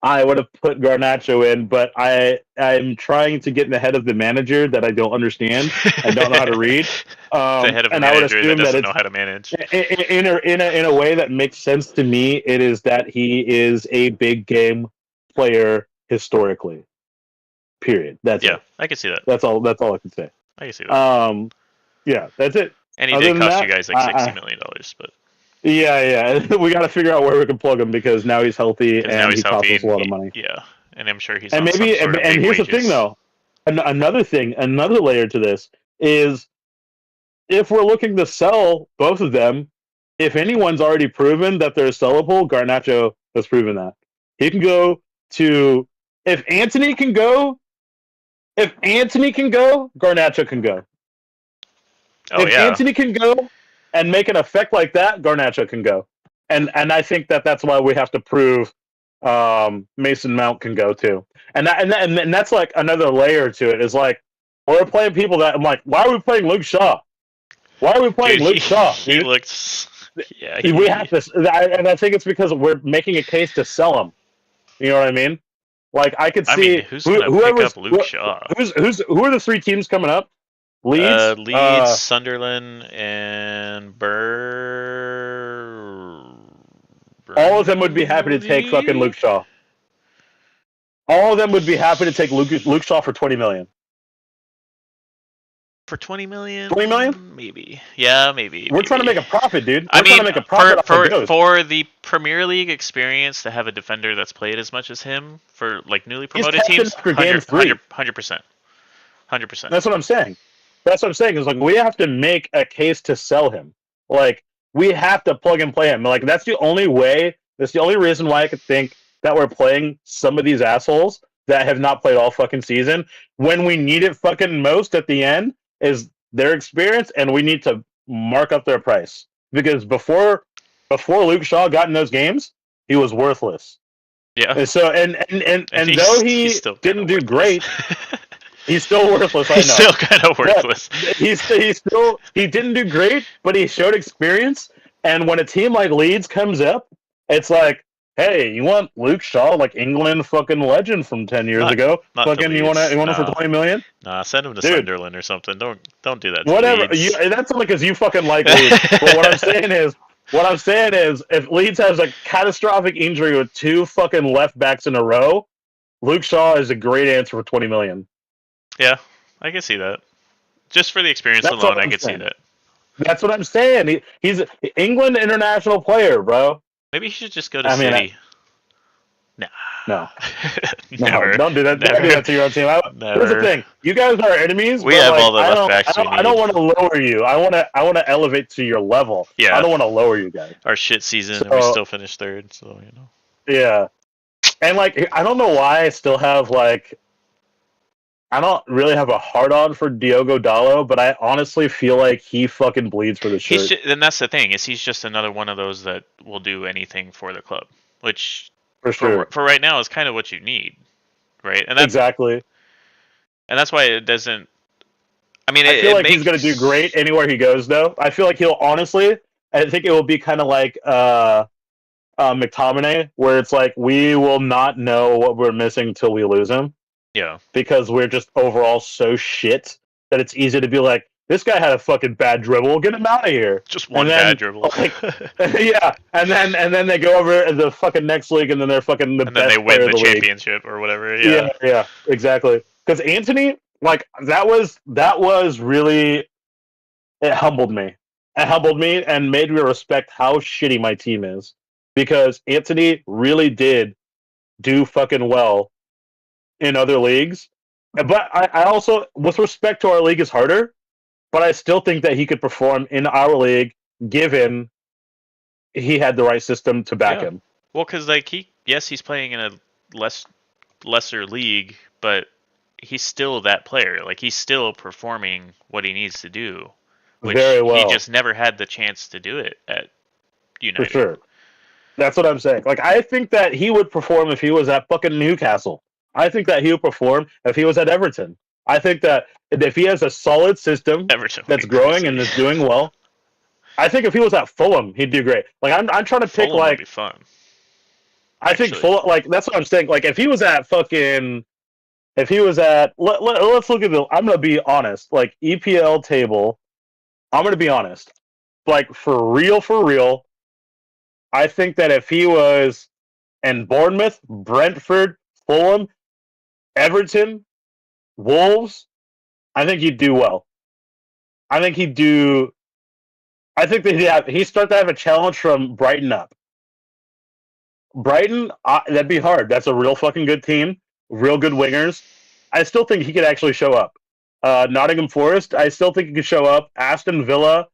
I would have put Garnacho in. But I'm trying to get in the head of the manager that I don't understand. I don't know how to read. The head of the manager that doesn't know how to manage. In a way that makes sense to me, it is that he is a big game player historically. Period. That's it. I can see that. That's all I can say. I can see that. Yeah, that's it. And he Other did than cost you that, guys like $60 million, but yeah, we got to figure out where we can plug him because now he's healthy because now and he's he costs healthy us a and lot of money. and I'm sure he's And on some maybe, sort of and big here's the thing wages. though, another thing, another layer to this is if we're looking to sell both of them, if anyone's already proven that they're sellable, Garnacho has proven that he can go to. If Anthony can go, Garnacho can go. Oh If yeah, Anthony can go and make an effect like that, Garnacho can go. And I think that's why we have to prove Mason Mount can go too. And that's like another layer to it. Is like we're playing people that I'm like, why are we playing Luke Shaw? Why are we playing dude, Luke Shaw? he Dude? looks. Yeah, We have to, and I think it's because we're making a case to sell him. You know what I mean? Like I could I mean, see who's gonna pick up Luke Shaw? who are the three teams coming up? Leeds, Leeds, Sunderland, and all of them would be happy to take fucking Burnley Luke Shaw. All of them would be happy to take Luke Shaw for 20 million. for 20 million. 20 million? Maybe. Yeah, maybe. We're trying to make a profit, dude. We're I trying mean, to make a profit off of Ghost. for the Premier League experience to have a defender that's played as much as him for like newly promoted teams, after game 3. 100%. 100%. That's what I'm saying. That's what I'm saying. Is like we have to make a case to sell him. Like we have to plug and play him. Like that's the only way. That's the only reason why I could think that we're playing some of these assholes that have not played all fucking season when we need it fucking most at the end is their experience, and we need to mark up their price because before Luke Shaw got in those games, he was worthless. Yeah. And so and though he didn't do great. He's still worthless. I know. He's still kind of worthless. He didn't do great, but he showed experience. And when a team like Leeds comes up, it's like, hey, you want Luke Shaw, like England fucking legend from 10 years ago? Not fucking you want him for 20 million? Nah, send him to Sunderland or something. Don't do that. To Whatever. Leeds. That's only because you fucking like Leeds. But what I'm saying is, if Leeds has a catastrophic injury with 2 fucking left backs in a row, Luke Shaw is a great answer for 20 million. Yeah, I can see that. Just for the experience alone, I could see that. That's what I'm saying. He's an England international player, bro. Maybe he should just go to City. No. Never. No, don't do that. Never. Don't do that to your own team. Here's the thing: you guys are enemies. We have all the left backs we need. I don't want to lower you. I want to elevate to your level. Yeah. I don't want to lower you guys. Our shit season, and we still finished third. So Yeah, and like I don't know why I still have like. I don't really have a hard on for Diogo Dalot, but I honestly feel like he fucking bleeds for the shirt. And that's the thing is he's just another one of those that will do anything for the club, which for sure for right now is kind of what you need, right? And that's, exactly. And that's why it doesn't. I mean, I feel like he's going to do great anywhere he goes, though. I feel like he'll honestly. I think it will be kind of like McTominay, where it's like we will not know what we're missing till we lose him. Yeah. Because we're just overall so shit that it's easy to be like, this guy had a fucking bad dribble. Get him out of here. Just one bad dribble. Like, yeah, and then they go over to the fucking next league, and then they're fucking the best player of the league. And then they win the championship or whatever. Yeah, yeah, exactly. Because Anthony, like that was really it humbled me. It humbled me and made me respect how shitty my team is. Because Anthony really did do fucking well in other leagues. But I also, with respect to our league, is harder. But I still think that he could perform in our league, given he had the right system to back him. Well, because like he's playing in a lesser league, but he's still that player. Like he's still performing what he needs to do, which very well. He just never had the chance to do it at United. For sure. That's what I'm saying. Like I think that he would perform if he was at fucking Newcastle. I think that he would perform if he was at Everton. I think that if he has a solid system that's growing and is doing well, I think if he was at Fulham, he'd do great. Like I'm trying to pick Fulham like would be fun. I think Fulham, like that's what I'm saying. Like if he was at fucking, if he was at let's look at the. I'm gonna be honest. Like EPL table, I'm gonna be honest. Like for real, I think that if he was in Bournemouth, Brentford, Fulham, Everton, Wolves, I think he'd do well. I think he'd do. I think that he'd start to have a challenge from Brighton up. Brighton, that'd be hard. That's a real fucking good team, real good wingers. I still think he could actually show up. Nottingham Forest, I still think he could show up. Aston Villa,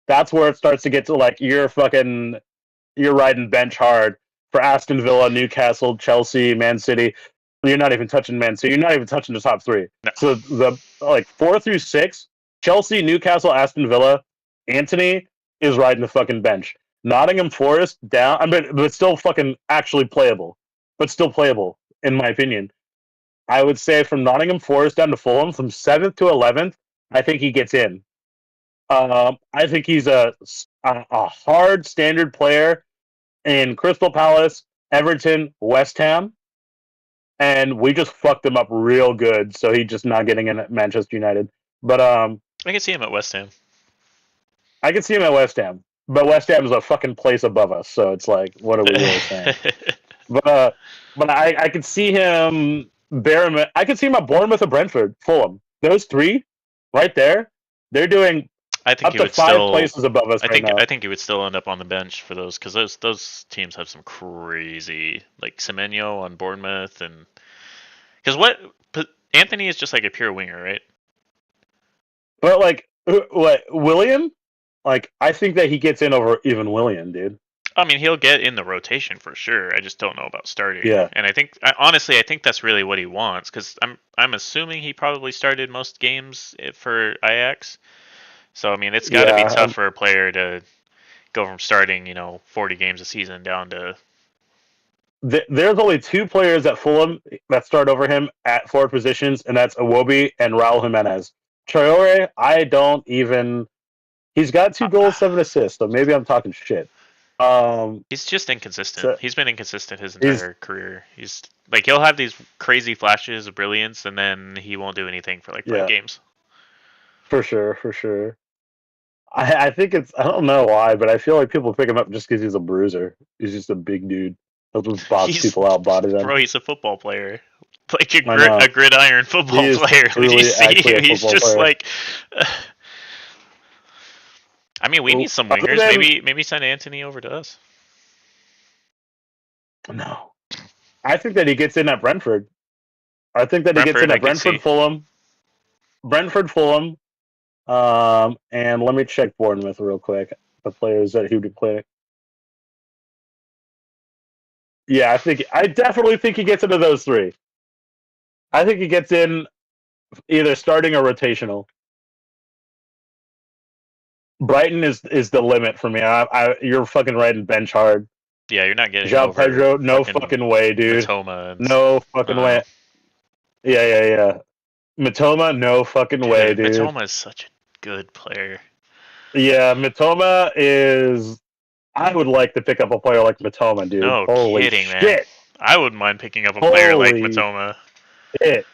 that's where it starts to get to like you're riding bench hard for Aston Villa, Newcastle, Chelsea, Man City. You're not even touching Man City. You're not even touching the top three. No. So the like 4 through 6, Chelsea, Newcastle, Aston Villa, Anthony is riding the fucking bench. Nottingham Forest down, I mean, but still fucking actually playable, but still playable in my opinion. I would say from Nottingham Forest down to Fulham, from 7th to 11th, I think he gets in. I think he's a hard standard player in Crystal Palace, Everton, West Ham, and we just fucked him up real good. So he's just not getting in at Manchester United. But I can see him at West Ham. I can see him at West Ham, but West Ham is a fucking place above us. So it's like, what are we really saying? But I could see him. I could see him at Bournemouth or Brentford, Fulham. Those three, right there, they're doing I think up he to would 5 still. places above us right now. I think he would still end up on the bench for those because those teams have some crazy like Semenyo on Bournemouth and because Anthony is just like a pure winger, right? But like what William, like I think that he gets in over even William, dude. I mean, he'll get in the rotation for sure. I just don't know about starting. Yeah. And honestly, I think that's really what he wants because I'm assuming he probably started most games for Ajax. So I mean, it's got to be tough for a player to go from starting, 40 games a season down to. There's only 2 players at Fulham that start over him at forward positions, and that's Iwobi and Raul Jimenez. Traore, I don't even. He's got 2 goals, 7 assists, so maybe I'm talking shit. He's just inconsistent. So, he's been inconsistent his entire career. He's like he'll have these crazy flashes of brilliance, and then he won't do anything for like 5 games. For sure. I think it's. I don't know why, but I feel like people pick him up just because he's a bruiser. He's just a big dude. He'll just box people out, body them. Bro, he's a football player. Like a gridiron football player. Really you see him, he's just player. like. I mean, we need some wingers. Maybe send Anthony over to us. No, I think that he gets in at Brentford. I think that he gets in at Brentford, Fulham. Brentford, Fulham. And let me check Bournemouth real quick. The players that he would play. Yeah, I definitely think he gets into those 3. I think he gets in either starting or rotational. Brighton is the limit for me. You're fucking riding bench hard. Yeah, you're not getting João Pedro. No fucking way, dude. No fucking way. Yeah. Matoma, no fucking way, dude. Matoma is such a good player. Yeah, Matoma is. I would like to pick up a player like Matoma, dude. No Holy kidding, shit. man. I wouldn't mind picking up a player like Matoma. Shit.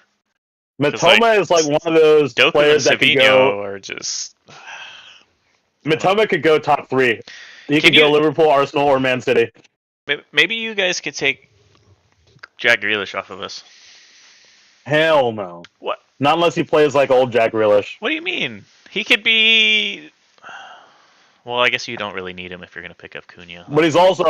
Matoma is like one of those Doku players and that could go. Are just. Matoma could go top 3. He could go Liverpool, Arsenal, or Man City. Maybe you guys could take Jack Grealish off of us. Hell no. What? Not unless he plays like old Jack Grealish. What do you mean? He could be. Well, I guess you don't really need him if you're going to pick up Cunha. But he's also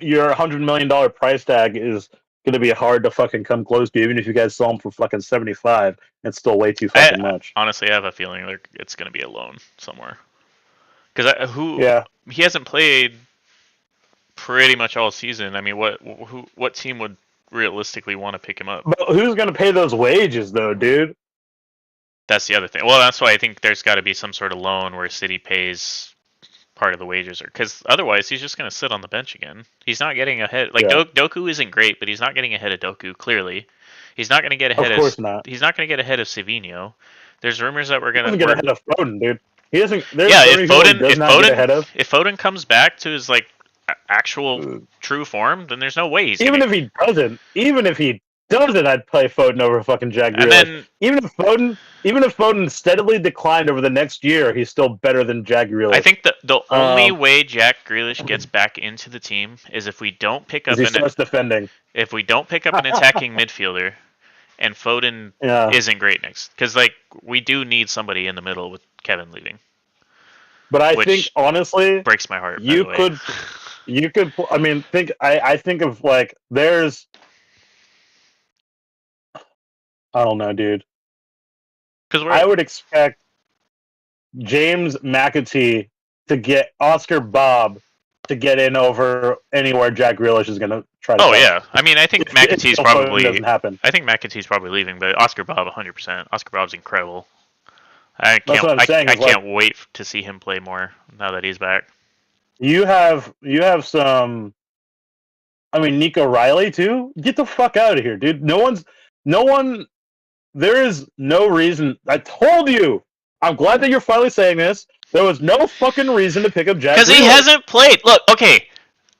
your $100 million price tag is going to be hard to fucking come close to, even if you guys sell him for fucking 75. It's still way too fucking much. Honestly, I have a feeling it's going to be a loan somewhere. Because he hasn't played pretty much all season. I mean, what team would realistically want to pick him up? But who's going to pay those wages, though, dude? That's the other thing. Well, that's why I think there's got to be some sort of loan where City pays part of the wages, because otherwise he's just going to sit on the bench again. He's not getting ahead. Like Doku isn't great, but he's not getting ahead of Doku. Clearly, he's not going to get ahead. Of course not. He's not going to get ahead of Savinho. There's rumors that we're going to get ahead of Foden, dude. He doesn't. If Foden comes back to his like actual true form, then there's no way he's even if he doesn't, I'd play Foden over fucking Jack Grealish. Even if Foden steadily declined over the next year, he's still better than Jack Grealish. I think the only way Jack Grealish gets back into the team is if we don't pick up defending. If we don't pick up an attacking midfielder, and Foden isn't great next, because like we do need somebody in the middle with Kevin leaving. But I which think honestly, breaks my heart. By you the way, could. I mean, I think of like there's. I don't know, dude. because I would expect James McAtee to get Oscar Bob to get in over anywhere Jack Grealish is going to try to. Oh yeah, I mean, I think McAtee's probably. Doesn't happen. I think McAtee's probably leaving, but Oscar Bob 100%. Oscar Bob's incredible. That's what I'm saying. I can't wait to see him play more now that he's back. You have some. I mean, Nico Riley too. Get the fuck out of here, dude. No one. There is no reason. I told you. I'm glad that you're finally saying this. There was no fucking reason to pick up Jack. Because he hasn't played. Look, okay,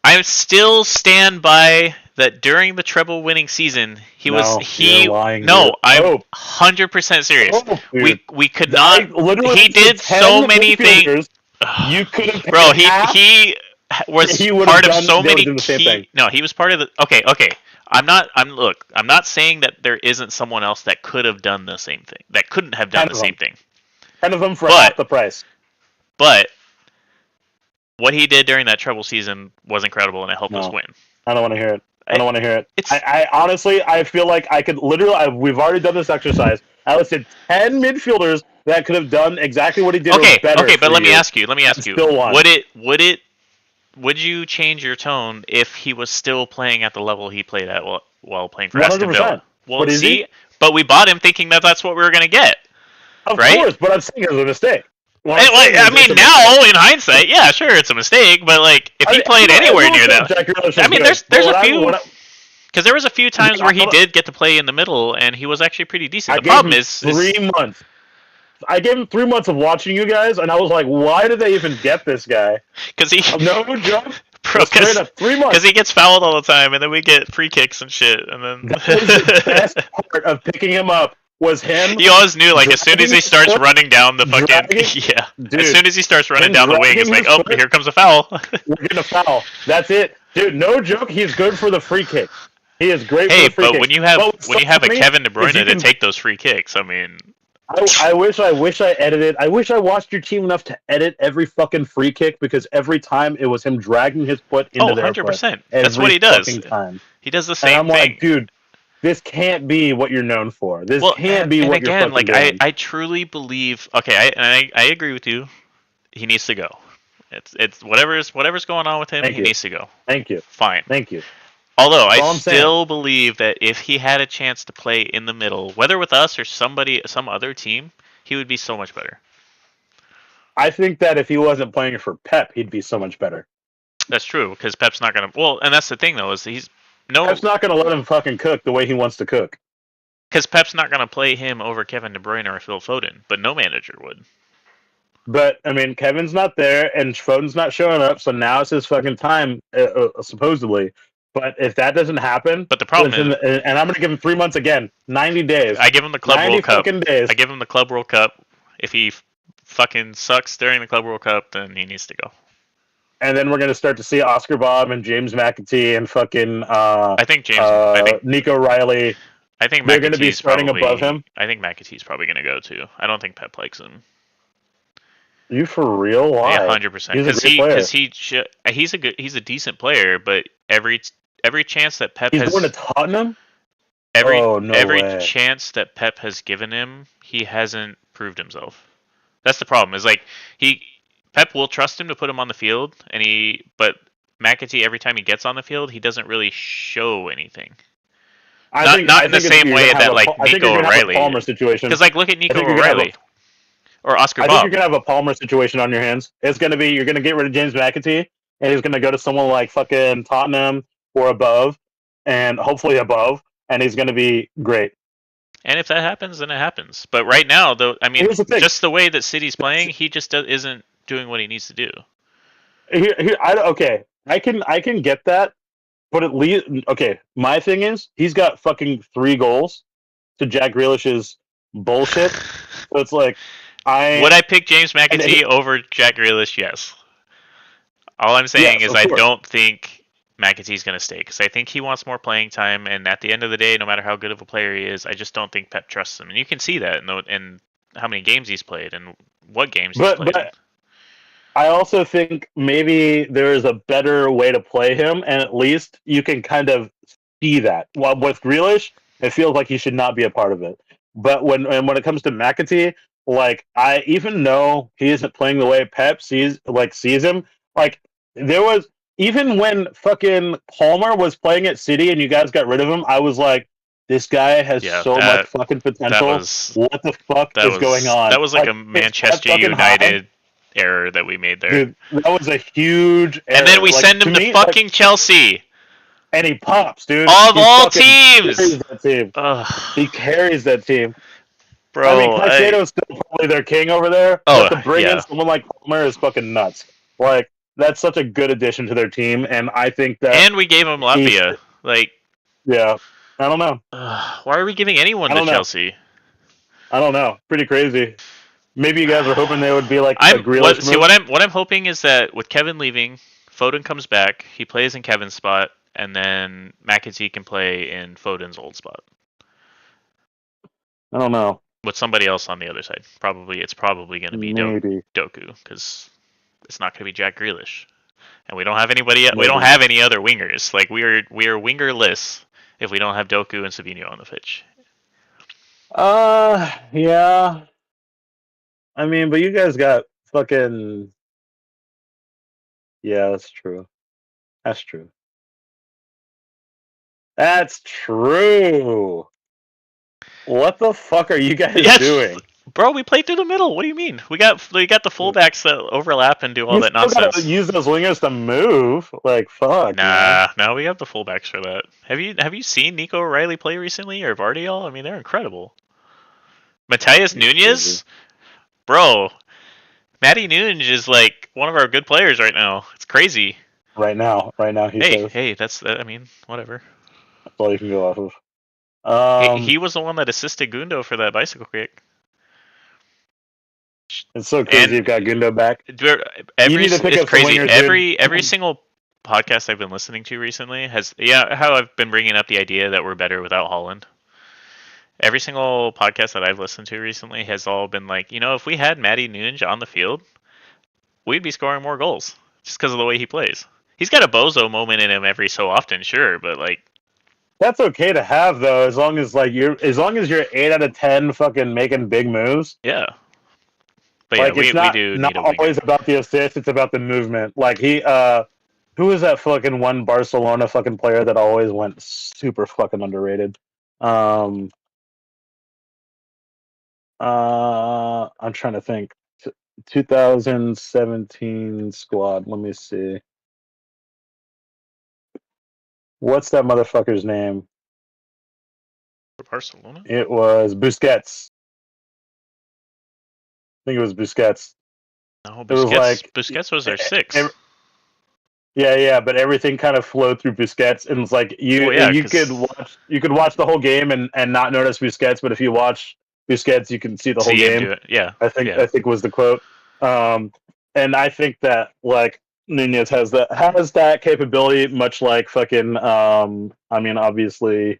I still stand by that during the treble winning season, You're lying, no, dude. I'm 100% serious. We could not. Literally He did so many things. You could have, bro. He was part of so many key. No, he was part of the. Okay. I'm not saying that there isn't someone else that could have done the same thing. That couldn't have done the same thing. 10 of them for half the price. But what he did during that treble season was incredible, and it helped us win. I don't want to hear it. I don't want to hear it. I honestly, I feel like I could literally. We've already done this exercise. I listed 10 midfielders that could have done exactly what he did. Okay, but let me ask you. Still won. Would you change your tone if he was still playing at the level he played at while playing for Aston Villa? Well, but we bought him thinking that that's what we were going to get. Of course, but I'm saying it was a mistake. I mean, now in hindsight, yeah, sure, it's a mistake. But like, if he played anywhere near that, I mean, there's a few. Because there was a few times where he did get to play in the middle, and he was actually pretty decent. The problem is 3 months. I gave him 3 months of watching you guys, and I was like, why did they even get this guy? Because he no joke. Bro, 3 months. Because he gets fouled all the time, and then we get free kicks and shit, and then that was the best part of picking him up. Was him. You always knew, like, as soon as he starts running down the fucking dude, as soon as he starts running down the wing, it's like, oh, here comes a foul. We're gonna foul. That's it, dude. No joke. He's good for the free kick. He is great. For the free but kick. when you have a Kevin De Bruyne to take those free kicks, I mean, I wish I edited. I wish I watched your team enough to edit every fucking free kick because every time it was him dragging his foot into their 100%. That's what he does. Time. He does the same and I'm thing. Like, dude. This can't be what you're known for. This can't be what you're fucking doing. I truly believe. Okay, I agree with you. He needs to go. It's whatever's going on with him. He needs to go. Thank you. Fine. Thank you. Although I still believe that if he had a chance to play in the middle, whether with us or some other team, he would be so much better. I think that if he wasn't playing for Pep, he'd be so much better. That's true because Pep's not gonna. Well, and that's the thing though is Pep's not going to let him fucking cook the way he wants to cook. Because Pep's not going to play him over Kevin De Bruyne or Phil Foden, but no manager would. But, I mean, Kevin's not there, and Foden's not showing up, so now it's his fucking time, supposedly. But if that doesn't happen... But the problem is... And I'm going to give him 3 months again. 90 days. I give him the Club World Cup. Days. I give him the Club World Cup. If he fucking sucks during the Club World Cup, then he needs to go. And then we're going to start to see Oscar Bob and James McAtee and fucking Nico Riley. I think they're going to be starting above him. I think McAtee's probably going to go too. I don't think Pep likes him. You for real? Why? Yeah, 100%. Because he's a decent player, but every chance that Pep he's going to Tottenham. Every chance that Pep has given him, he hasn't proved himself. That's the problem. Is like Pep will trust him to put him on the field, but McAtee, every time he gets on the field, he doesn't really show anything. Not in the same way that like Nico O'Reilly. Palmer situation. Because like look at Nico O'Reilly or Oscar Bob. I think you're gonna have a Palmer situation on your hands. It's gonna be you're gonna get rid of James McAtee, and he's gonna go to someone like fucking Tottenham or above, and hopefully above, and he's gonna be great. And if that happens, then it happens. But right now, though, I mean, just the way that City's playing, he just isn't doing what he needs to do. I can get that, but at least my thing is he's got fucking 3 goals to Jack Grealish's bullshit. So it's like would I pick James McAtee over Jack Grealish? Yes. All I'm saying is I don't think McAtee's going to stay because I think he wants more playing time, and at the end of the day, no matter how good of a player he is, I just don't think Pep trusts him, and you can see that in how many games he's played and what games he's played. But I think McAtee's probably going to go too. I don't think Pep I also think maybe there is a better way to play him, and at least you can kind of see that. While with Grealish, it feels like he should not be a part of it. But when it comes to McAtee, like I even know he isn't playing the way Pep sees him. Like there was even when fucking Palmer was playing at City and you guys got rid of him, I was like, this guy has Yeah, so much fucking that potential. was What the fuck that is going was on? that was like Like a it's that Manchester fucking high. United error that we made there. Dude, that was a huge And then error. we Like send to him to me, like, fucking Chelsea. and he pops, dude. Of He all fucking teams. carries that team. He Ugh, carries that team. I mean, bro, Caicedo's still probably their king over there, oh but to bring in yeah. someone like Palmer is fucking nuts. Like that's such a good addition to their team, and I think that And we gave him he's Latvia. Like, yeah. I don't know. why are we giving anyone I to don't know. Chelsea? I don't know. Pretty crazy. Maybe you guys were hoping they would be like a I'm Grealish move. what I'm hoping is that with Kevin leaving, Foden comes back, he plays in Kevin's spot, and then McAtee can play in Foden's old spot I don't know. with somebody else on the other side. It's probably going to be Maybe. Doku because it's not going to be Jack Grealish, and we don't have anybody. We don't Maybe. have any other wingers. Like we are wingerless if we don't have Doku and Savino on the pitch. Yeah. I mean, but you guys got fucking. Yeah, that's true. That's true. That's true. What the fuck are you guys Yes, doing? bro, we played through the middle. What do you mean? We got the fullbacks that overlap and do all You that still gotta nonsense. use those wingers to move. Like, fuck, man. Nah, no, we have the fullbacks for that. Have you seen Nico O'Reilly play recently or Vardiol? I mean, they're incredible. Matthias You're crazy. Nunez, bro, Matty Nunez is like one of our good players right now. It's crazy. Right now, he Hey, says. hey, I mean, whatever. That's all you can go off of. He was the one that assisted Gundo for that bicycle kick. It's so crazy And you've got Gundo back. You need to pick it's up some crazy. wingers, dude. Every single podcast I've been listening to recently has how I've been bringing up the idea that we're better without Holland. Every single podcast that I've listened to recently has all been like, if we had Matty Nunge on the field, we'd be scoring more goals just because of the way he plays. He's got a bozo moment in him every so often, sure, but like, That's okay to have though, as long as you're 8 out of 10 fucking making big moves. yeah. But yeah, Like we it's we not do not need a winger. always about the assist, it's about the movement. Like who was that fucking one Barcelona fucking player that always went super fucking underrated? Um I'm trying to think. 2017 squad. Let me see. What's that motherfucker's name? For Barcelona? It was Busquets. I think it was Busquets. No, It was Busquets. like Busquets was our six. yeah, but everything kind of flowed through Busquets, and it's like Well, yeah, you because could watch the whole game and not notice Busquets, but if you watch Busquets, you can see the whole see him game. do it. Yeah, I yeah. think was the quote. Um, and I think that like Nunez has that capability, much like fucking. I mean, obviously,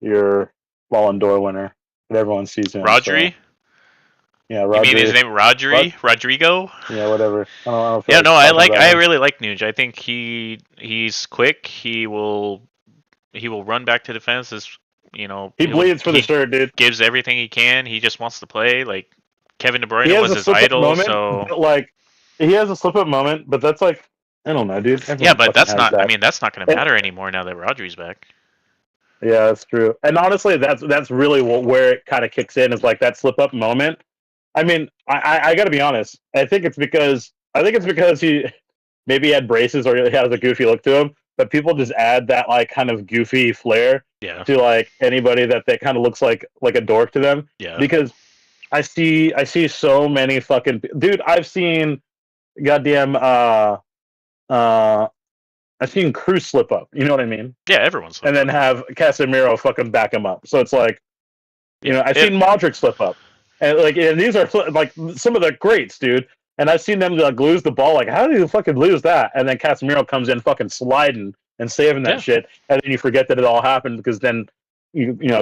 your Ballon d'Or winner, but everyone sees him. So Rodri? yeah, You mean his Rodri. name What? Rodrigo? Yeah, whatever. I don't feel Yeah, like no, talking about I him. really like Nuge. I think he's quick. He will run back to defense. He bleeds for the he shirt, dude. gives everything he can. He just wants to play. Like Kevin De He Bruyne has was a his slip up idol, moment, so but like he has a slip up moment, but that's like I don't know, dude. yeah, Everyone but fucking that's has not. I that. mean, that's not going to And, matter anymore now that Rodri's back. yeah, that's true. And honestly, that's really where it kind of kicks in is like that slip up moment. I mean, I got to be honest. I think it's because he maybe had braces or he has a goofy look to him. But people just add that like kind of goofy flair Yeah, to like anybody that kind of looks like a dork to them. yeah, Because I see so many fucking dude. I've seen goddamn uh I've seen Cruz slip up. You know what I mean? yeah. Everyone And slipped then up. have Casemiro fucking back him up. So it's like Yeah, I've seen Modric slip up, and these are like some of the greats, dude. And I've seen them like lose the ball. Like, how do you fucking lose that? And then Casemiro comes in fucking sliding and saving that yeah. shit, and then you forget that it all happened because then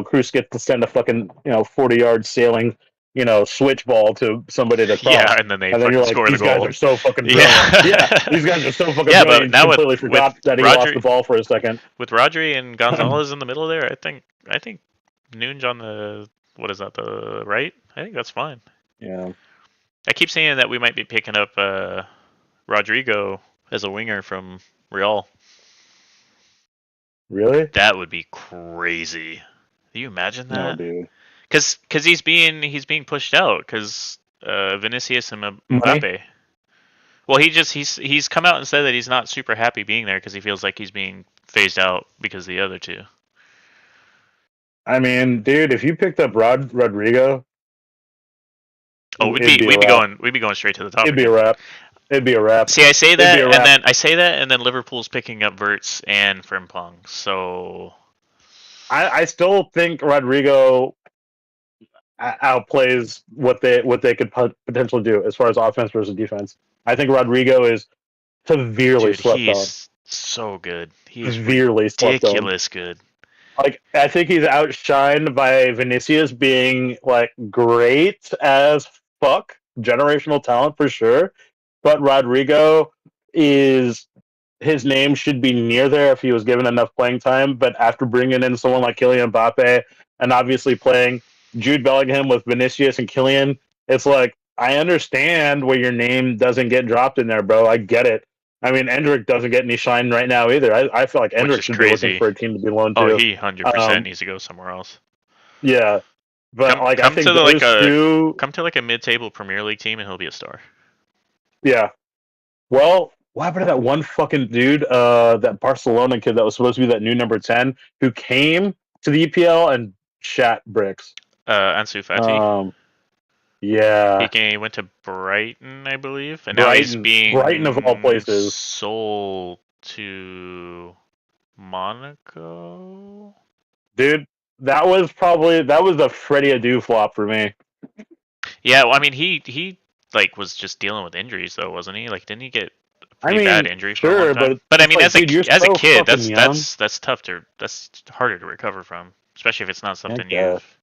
Cruz gets to send a fucking 40-yard sailing switch ball to somebody to cross. Yeah, and then they And then fucking you're like, score the these guys goal. are so fucking brilliant. Yeah, Yeah. these guys are so fucking Yeah, brilliant. but You just now completely forgot that he lost the ball for a second. with Rodri and Gonzalez in the middle there, I think Nunes on the what is that, the right? I think that's fine. Yeah. I keep saying that we might be picking up Rodrigo as a winger from Real. Really? That would be crazy. Can you imagine No, that? dude. Because he's being pushed out because Vinicius and Money? Mbappe. Well, he's come out and said that he's not super happy being there because he feels like he's being phased out because of the other two. I mean, dude, if you picked up Rodrigo, Oh, we'd it'd be be a we'd be wrap. going we'd be going straight to the top It'd be a again. wrap. It'd be a wrap. See, It'd be a wrap. I say that, and then Liverpool's picking up Verts and Frimpong. So I still think Rodrigo outplays what they could potentially do as far as offense versus defense. I think Rodrigo is severely dude, slept on. he's so good. He's Severely slept on. ridiculous good. Like, I think he's outshined by Vinicius being like great as fuck, generational talent for sure. But Rodrigo is his name should be near there if he was given enough playing time. But after bringing in someone like Kylian Mbappe and obviously playing Jude Bellingham with Vinicius and Kylian, it's like I understand where your name doesn't get dropped in there, bro. I get it. I mean, Endrick doesn't get any shine right now either. I feel like Which Endrick is should be looking crazy. for a team to be loaned Oh, to. he 100% Um, needs to go somewhere else. yeah, but Come like I come to think the, like those a two, come to like a mid-table Premier League team, and he'll be a star. yeah. Well, what happened to that one fucking dude, that Barcelona kid that was supposed to be that new number 10 who came to the EPL and shat bricks? Ansu Fati. Um, yeah, He went to Brighton, I believe, and now he's Brighton of all being places, sold to Monaco. dude. That was the Freddie Adu flop for me. Yeah, well, I mean, he like was just dealing with injuries though, wasn't he? Like, didn't he get a I pretty bad mean, injury for a long sure, time? but But I it's mean, like, dude, you're as a so kid, fucking young. that's tough that's harder to recover from, especially if it's not I something guess. you've.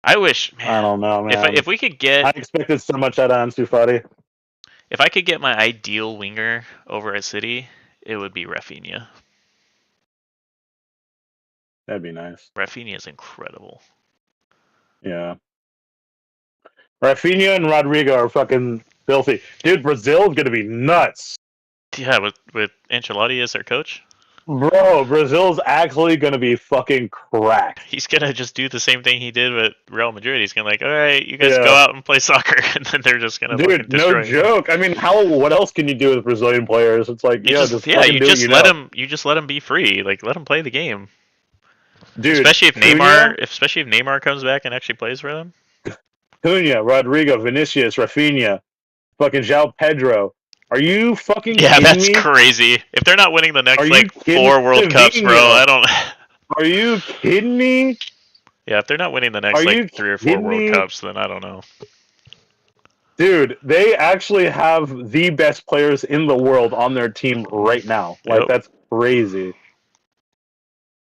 I wish, I man, don't know, man. if we could get I expected so much out of Ansu Fati. if I could get my ideal winger over at City, it would be Rafinha. That'd be nice. Rafinha is incredible. Yeah. Rafinha and Rodrigo are fucking filthy. Dude, Brazil's gonna be nuts. Yeah, with Ancelotti as their coach, Bro, Brazil's actually gonna be fucking cracked. he's gonna just do the same thing he did with Real Madrid. He's gonna like, all right, you guys go Yeah. out and play soccer, and then they're just gonna fucking Dude, no destroy you. joke. I mean, what else can you do with Brazilian players? It's like, You just fucking you do what just you let know. him be free. Like, let him play the game. Dude, Especially if Neymar comes back and actually plays for them. Cunha, Rodrigo, Vinicius, Rafinha, fucking João Pedro. Are you fucking Yeah, kidding that's me? crazy. If they're not winning the Are next you like kidding 4 World Cups, bro, Savinho? I don't. Are you kidding me? Yeah, if they're not winning the next Are you like 3 or 4 kidding World me? Cups, then I don't know. Dude, they actually have the best players in the world on their team right now. Like, Yep. that's crazy.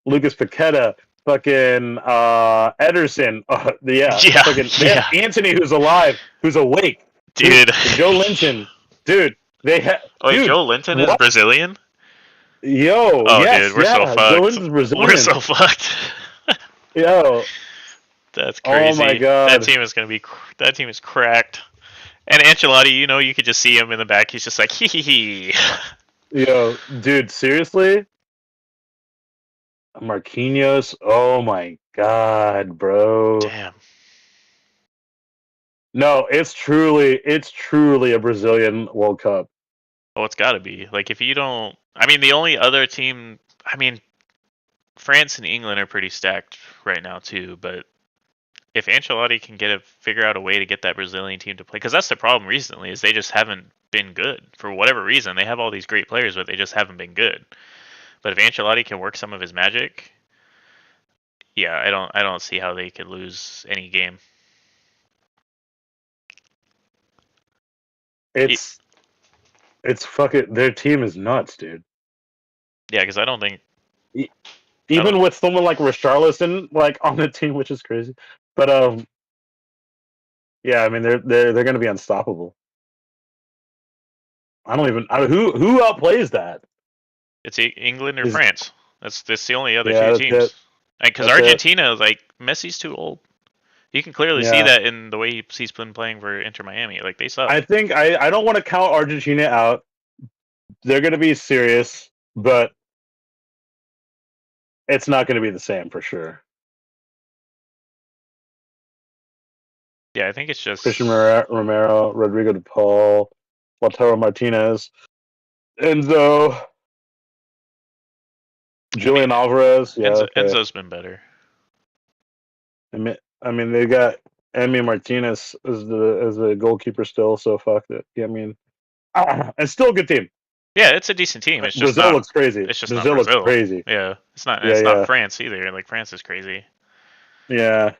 Lucas Paqueta, fucking Ederson, Yeah, fucking they have Anthony who's alive, who's awake, dude. Joe Linton, dude. They have. Oh, wait, Dude, Joe Linton is Brazilian? Yo, Oh, yes, dude, we're so yeah. fucked. Joe Linton's Brazilian. We're so fucked. Yo, That's crazy. oh my god. That team is gonna be. That team is cracked. And Ancelotti, you could just see him in the back. He's just like, hee hee hee. Yo, dude, seriously? Marquinhos, oh my god, bro. Damn. No, it's truly a Brazilian World Cup. Oh, it's got to be. Like, if you don't. I mean, the only other team. I mean, France and England are pretty stacked right now, too. But if Ancelotti can figure out a way to get that Brazilian team to play. Because that's the problem recently, is they just haven't been good. For whatever reason. They have all these great players, but they just haven't been good. But if Ancelotti can work some of his magic. Yeah, I don't see how they could lose any game. It's fucking their team is nuts, dude. Yeah, because I don't think Even with someone like Richarlison like on the team, which is crazy. But Yeah, I mean they're going to be unstoppable. I don't even who outplays that. It's England or Is France. That's the only other two yeah, that's it. teams. Because That's it. Argentina, like Messi's too old. You can clearly see Yeah. that in the way he's been playing for Inter Miami. Like they suck. I think I don't want to count Argentina out. They're going to be serious, but it's not going to be the same for sure. Yeah, I think it's Christian just Romero, Rodrigo de Paul, Lautaro Martinez, Enzo, Julian Alvarez. Yeah, okay. Enzo's been better. I mean they got Emi Martinez as the goalkeeper still. So fuck it. Yeah, I mean, it's still a good team. Yeah, it's a decent team. It's just Brazil not. looks crazy. It's just not Brazil looks Brazil. crazy. Yeah, it's not. Yeah, It's not yeah, France either. Like France is crazy. yeah.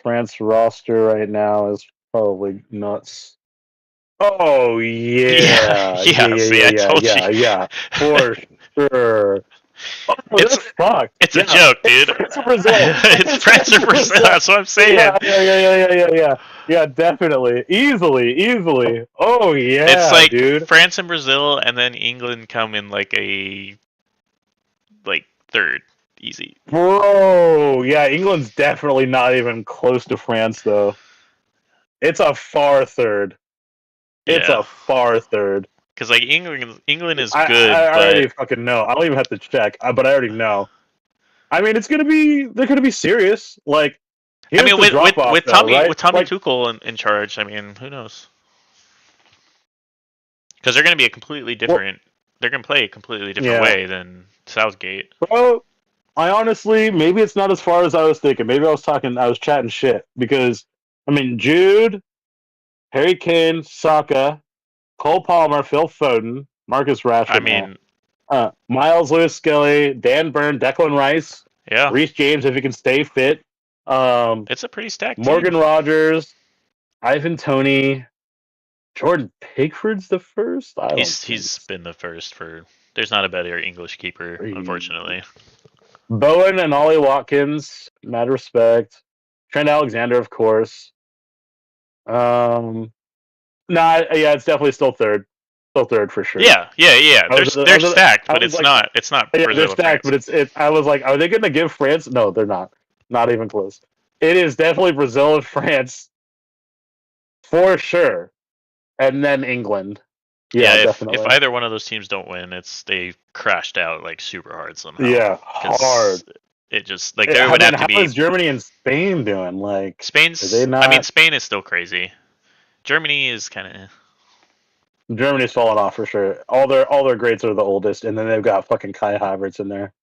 France roster right now is probably nuts. Oh Yeah, yeah, yeah, yeah. yeah, See, yeah, I yeah, told you. yeah, yeah, for sure. Oh, it's that's fucked. it's a Yeah, joke, it's dude. France or Brazil. It's It's France France or or Brazil. Brazil. That's what I'm saying. Yeah, yeah, yeah, yeah, yeah, yeah, yeah. Yeah, definitely, easily. Oh It's yeah, like dude. France and Brazil, and then England come in like a third, easy. Bro, yeah, England's definitely not even close to France though. It's a far third. It's Yeah, a far third. because like England is I good, but already fucking know. I don't even have to check, but I already know. I mean, they're gonna be serious. Like, I here's mean the drop off though, right? With Tommy Like, Tuchel in charge, I mean, who knows? Because they're going to be a completely well, different. They're going to play a completely different yeah, way than Southgate. bro. I honestly, maybe it's not as far as I was thinking. Maybe I was chatting shit because, I mean, Jude, Harry Kane, Saka, Cole Palmer, Phil Foden, Marcus I Rashford now, mean, Miles Lewis Skelly, Dan Burn, Declan Rice, yeah, Reece James if he can stay fit, it's a pretty stacked team. Morgan Rogers, Ivan Toney, Jordan Pickford's the first. I don't think He's been the first for. There's not a better English keeper, so. unfortunately. Bowen and Ollie Watkins, mad respect. Trent Alexander, of course. Nah, yeah, it's definitely still third for sure. Yeah. They're stacked, I but was it's like, not. It's not yeah, they're Brazil or stacked, France. but it's. I was like, are they going to give France? No, they're not. Not even close. It is definitely Brazil and France for sure, and then England. Yeah, Yeah, if definitely. either one of those teams don't win, it's they crashed out like super hard somehow. Yeah, Because hard. it just like there would Then have to how be is Germany and Spain doing? Like, are they Spain's. I mean, not? Spain is still crazy. Germany is kind of. Germany's fallen off for sure. All their greats are the oldest, and then they've got fucking Kai Havertz in there.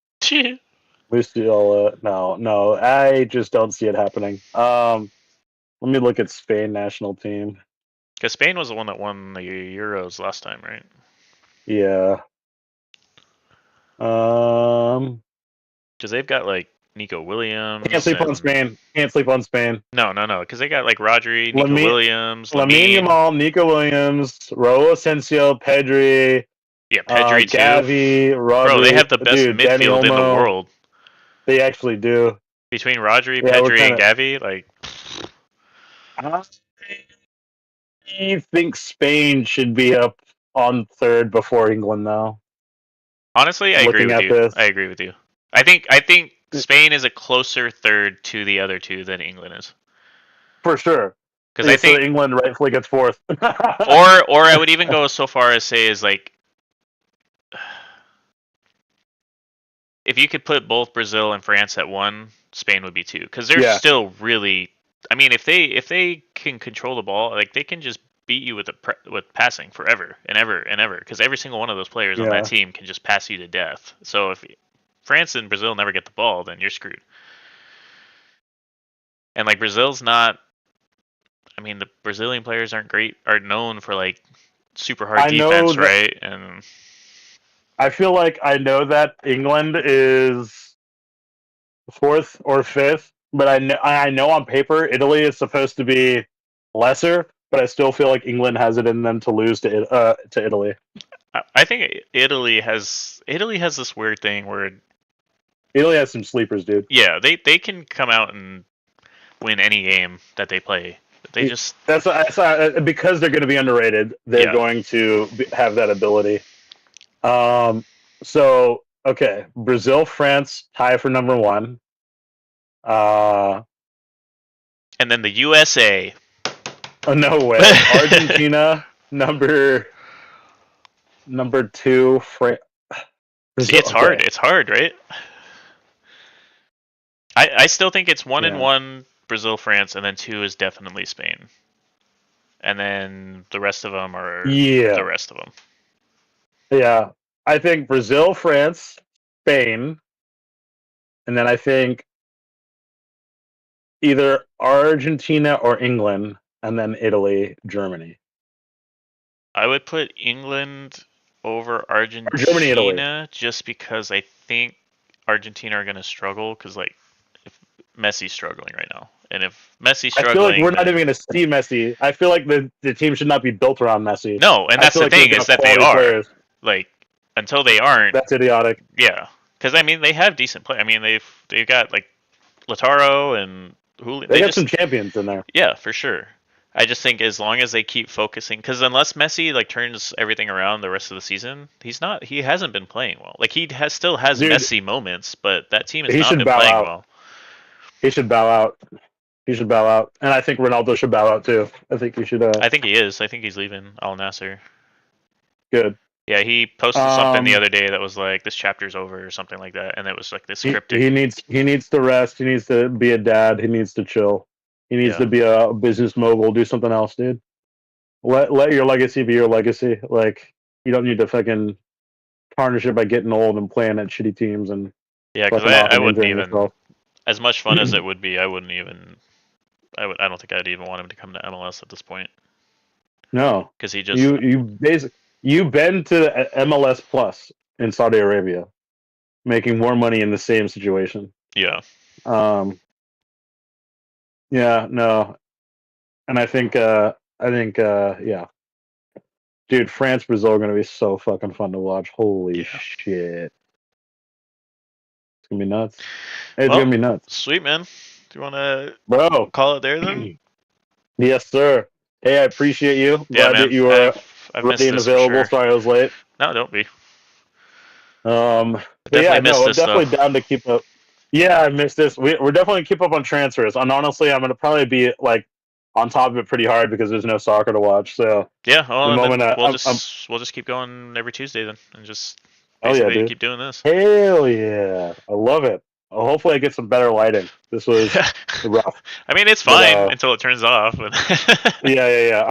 Luciola, no, I just don't see it happening. Let me look at Spain national team. Because Spain was the one that won the Euros last time, right? Yeah. Um, Because they've got like Nico can't Williams sleep on and Spain. Can't sleep on Spain. no. Because they got like Rodri, Nico Lamine, Williams, Lamine Lamine. Yamal, Nico Williams, Raul Asensio, Pedri, Yeah, Pedri too. Gavi, Bro, they Rodri, have the best dude, Danny midfield in the Olmo. world. They actually do. Between Rodri, Yeah, we're Pedri, kind and of. Gavi, like I think Spain should be up on third before England now. honestly, I agree Looking with at you. this, I think Spain is a closer third to the other two than England is. for sure. Because I Yeah, so think, England rightfully gets fourth. or I would even go so far as say is like, if you could put both Brazil and France at one, Spain would be two. Because they're Yeah, still really. I mean, if they can control the ball, like they can just beat you with with passing forever and ever and ever. Because every single one of those players on that yeah. team can just pass you to death. So if France and Brazil never get the ball, then you're screwed. And like Brazil's not. I mean, the Brazilian players aren't great. Are known for like super hard I know defense, that. right? And I feel like I know that England is fourth or fifth, but I know on paper Italy is supposed to be lesser, but I still feel like England has it in them to lose to Italy. I think Italy has this weird thing where Italy has some sleepers, dude. yeah, they can come out and win any game that they play. They just that's because they're going to be underrated. They're going to have that ability. So okay, Brazil, France tie for number 1. And then the USA. Oh, no way. Argentina number 2. See, it's hard. It's hard, right? I still think it's 1 and 1 Brazil, France, and then 2 is definitely Spain. And then the rest of them are the rest of them. Yeah. I think Brazil, France, Spain, and then I think either Argentina or England, and then Italy, Germany. I would put England over Argentina, Germany, Italy. just because I think Argentina are going to struggle because like if Messi's struggling right now, and if Messi's struggling, I feel like we're not even going to see Messi. I feel like the team should not be built around Messi. No, and that's the thing is that they are players. Like until they aren't. That's idiotic. Yeah, because I mean they have decent play. I mean they've got like Lautaro and Julian. They got some champions in there. Yeah, for sure. I just think as long as they keep focusing, because unless Messi like turns everything around the rest of the season, he hasn't been playing well. Like he still has Messi moments, but that team has not been playing well. He should bow out. He should bow out, and I think Ronaldo should bow out too. I think he should. I think he is. I think he's leaving Al Nassr. Good. Yeah, he posted something the other day that was like, "This chapter's over" or something like that, and it was like this cryptic. He needs to rest. He needs to be a dad. He needs to chill. He needs to be a business mogul. Do something else, dude. Let your legacy be your legacy. Like you don't need to fucking tarnish it by getting old and playing at shitty teams and. Yeah, because I wouldn't even. Yourself. As much fun as it would be, I wouldn't even. I don't think I'd even want him to come to MLS at this point. No, because he just you've been to MLS Plus in Saudi Arabia, making more money in the same situation. Yeah. Yeah. No. And I think yeah. Dude, France Brazil are gonna be so fucking fun to watch. Holy shit. It's gonna be nuts. It's gonna be nuts. Sweet, man. Do you wanna call it there then? Yes, sir. Hey, I appreciate you. Glad that you were ready and available. Sure. Sorry I was late. No, don't be. But yeah, no, I'm definitely down to keep up. Yeah, I missed this. We're definitely gonna keep up on transfers. And honestly, I'm gonna probably be like on top of it pretty hard because there's no soccer to watch. So yeah, we'll just keep going every Tuesday then, and just basically keep doing this. Hell yeah, I love it. Hopefully, I get some better lighting. This was rough. I mean, it's fine until it turns off. Yeah.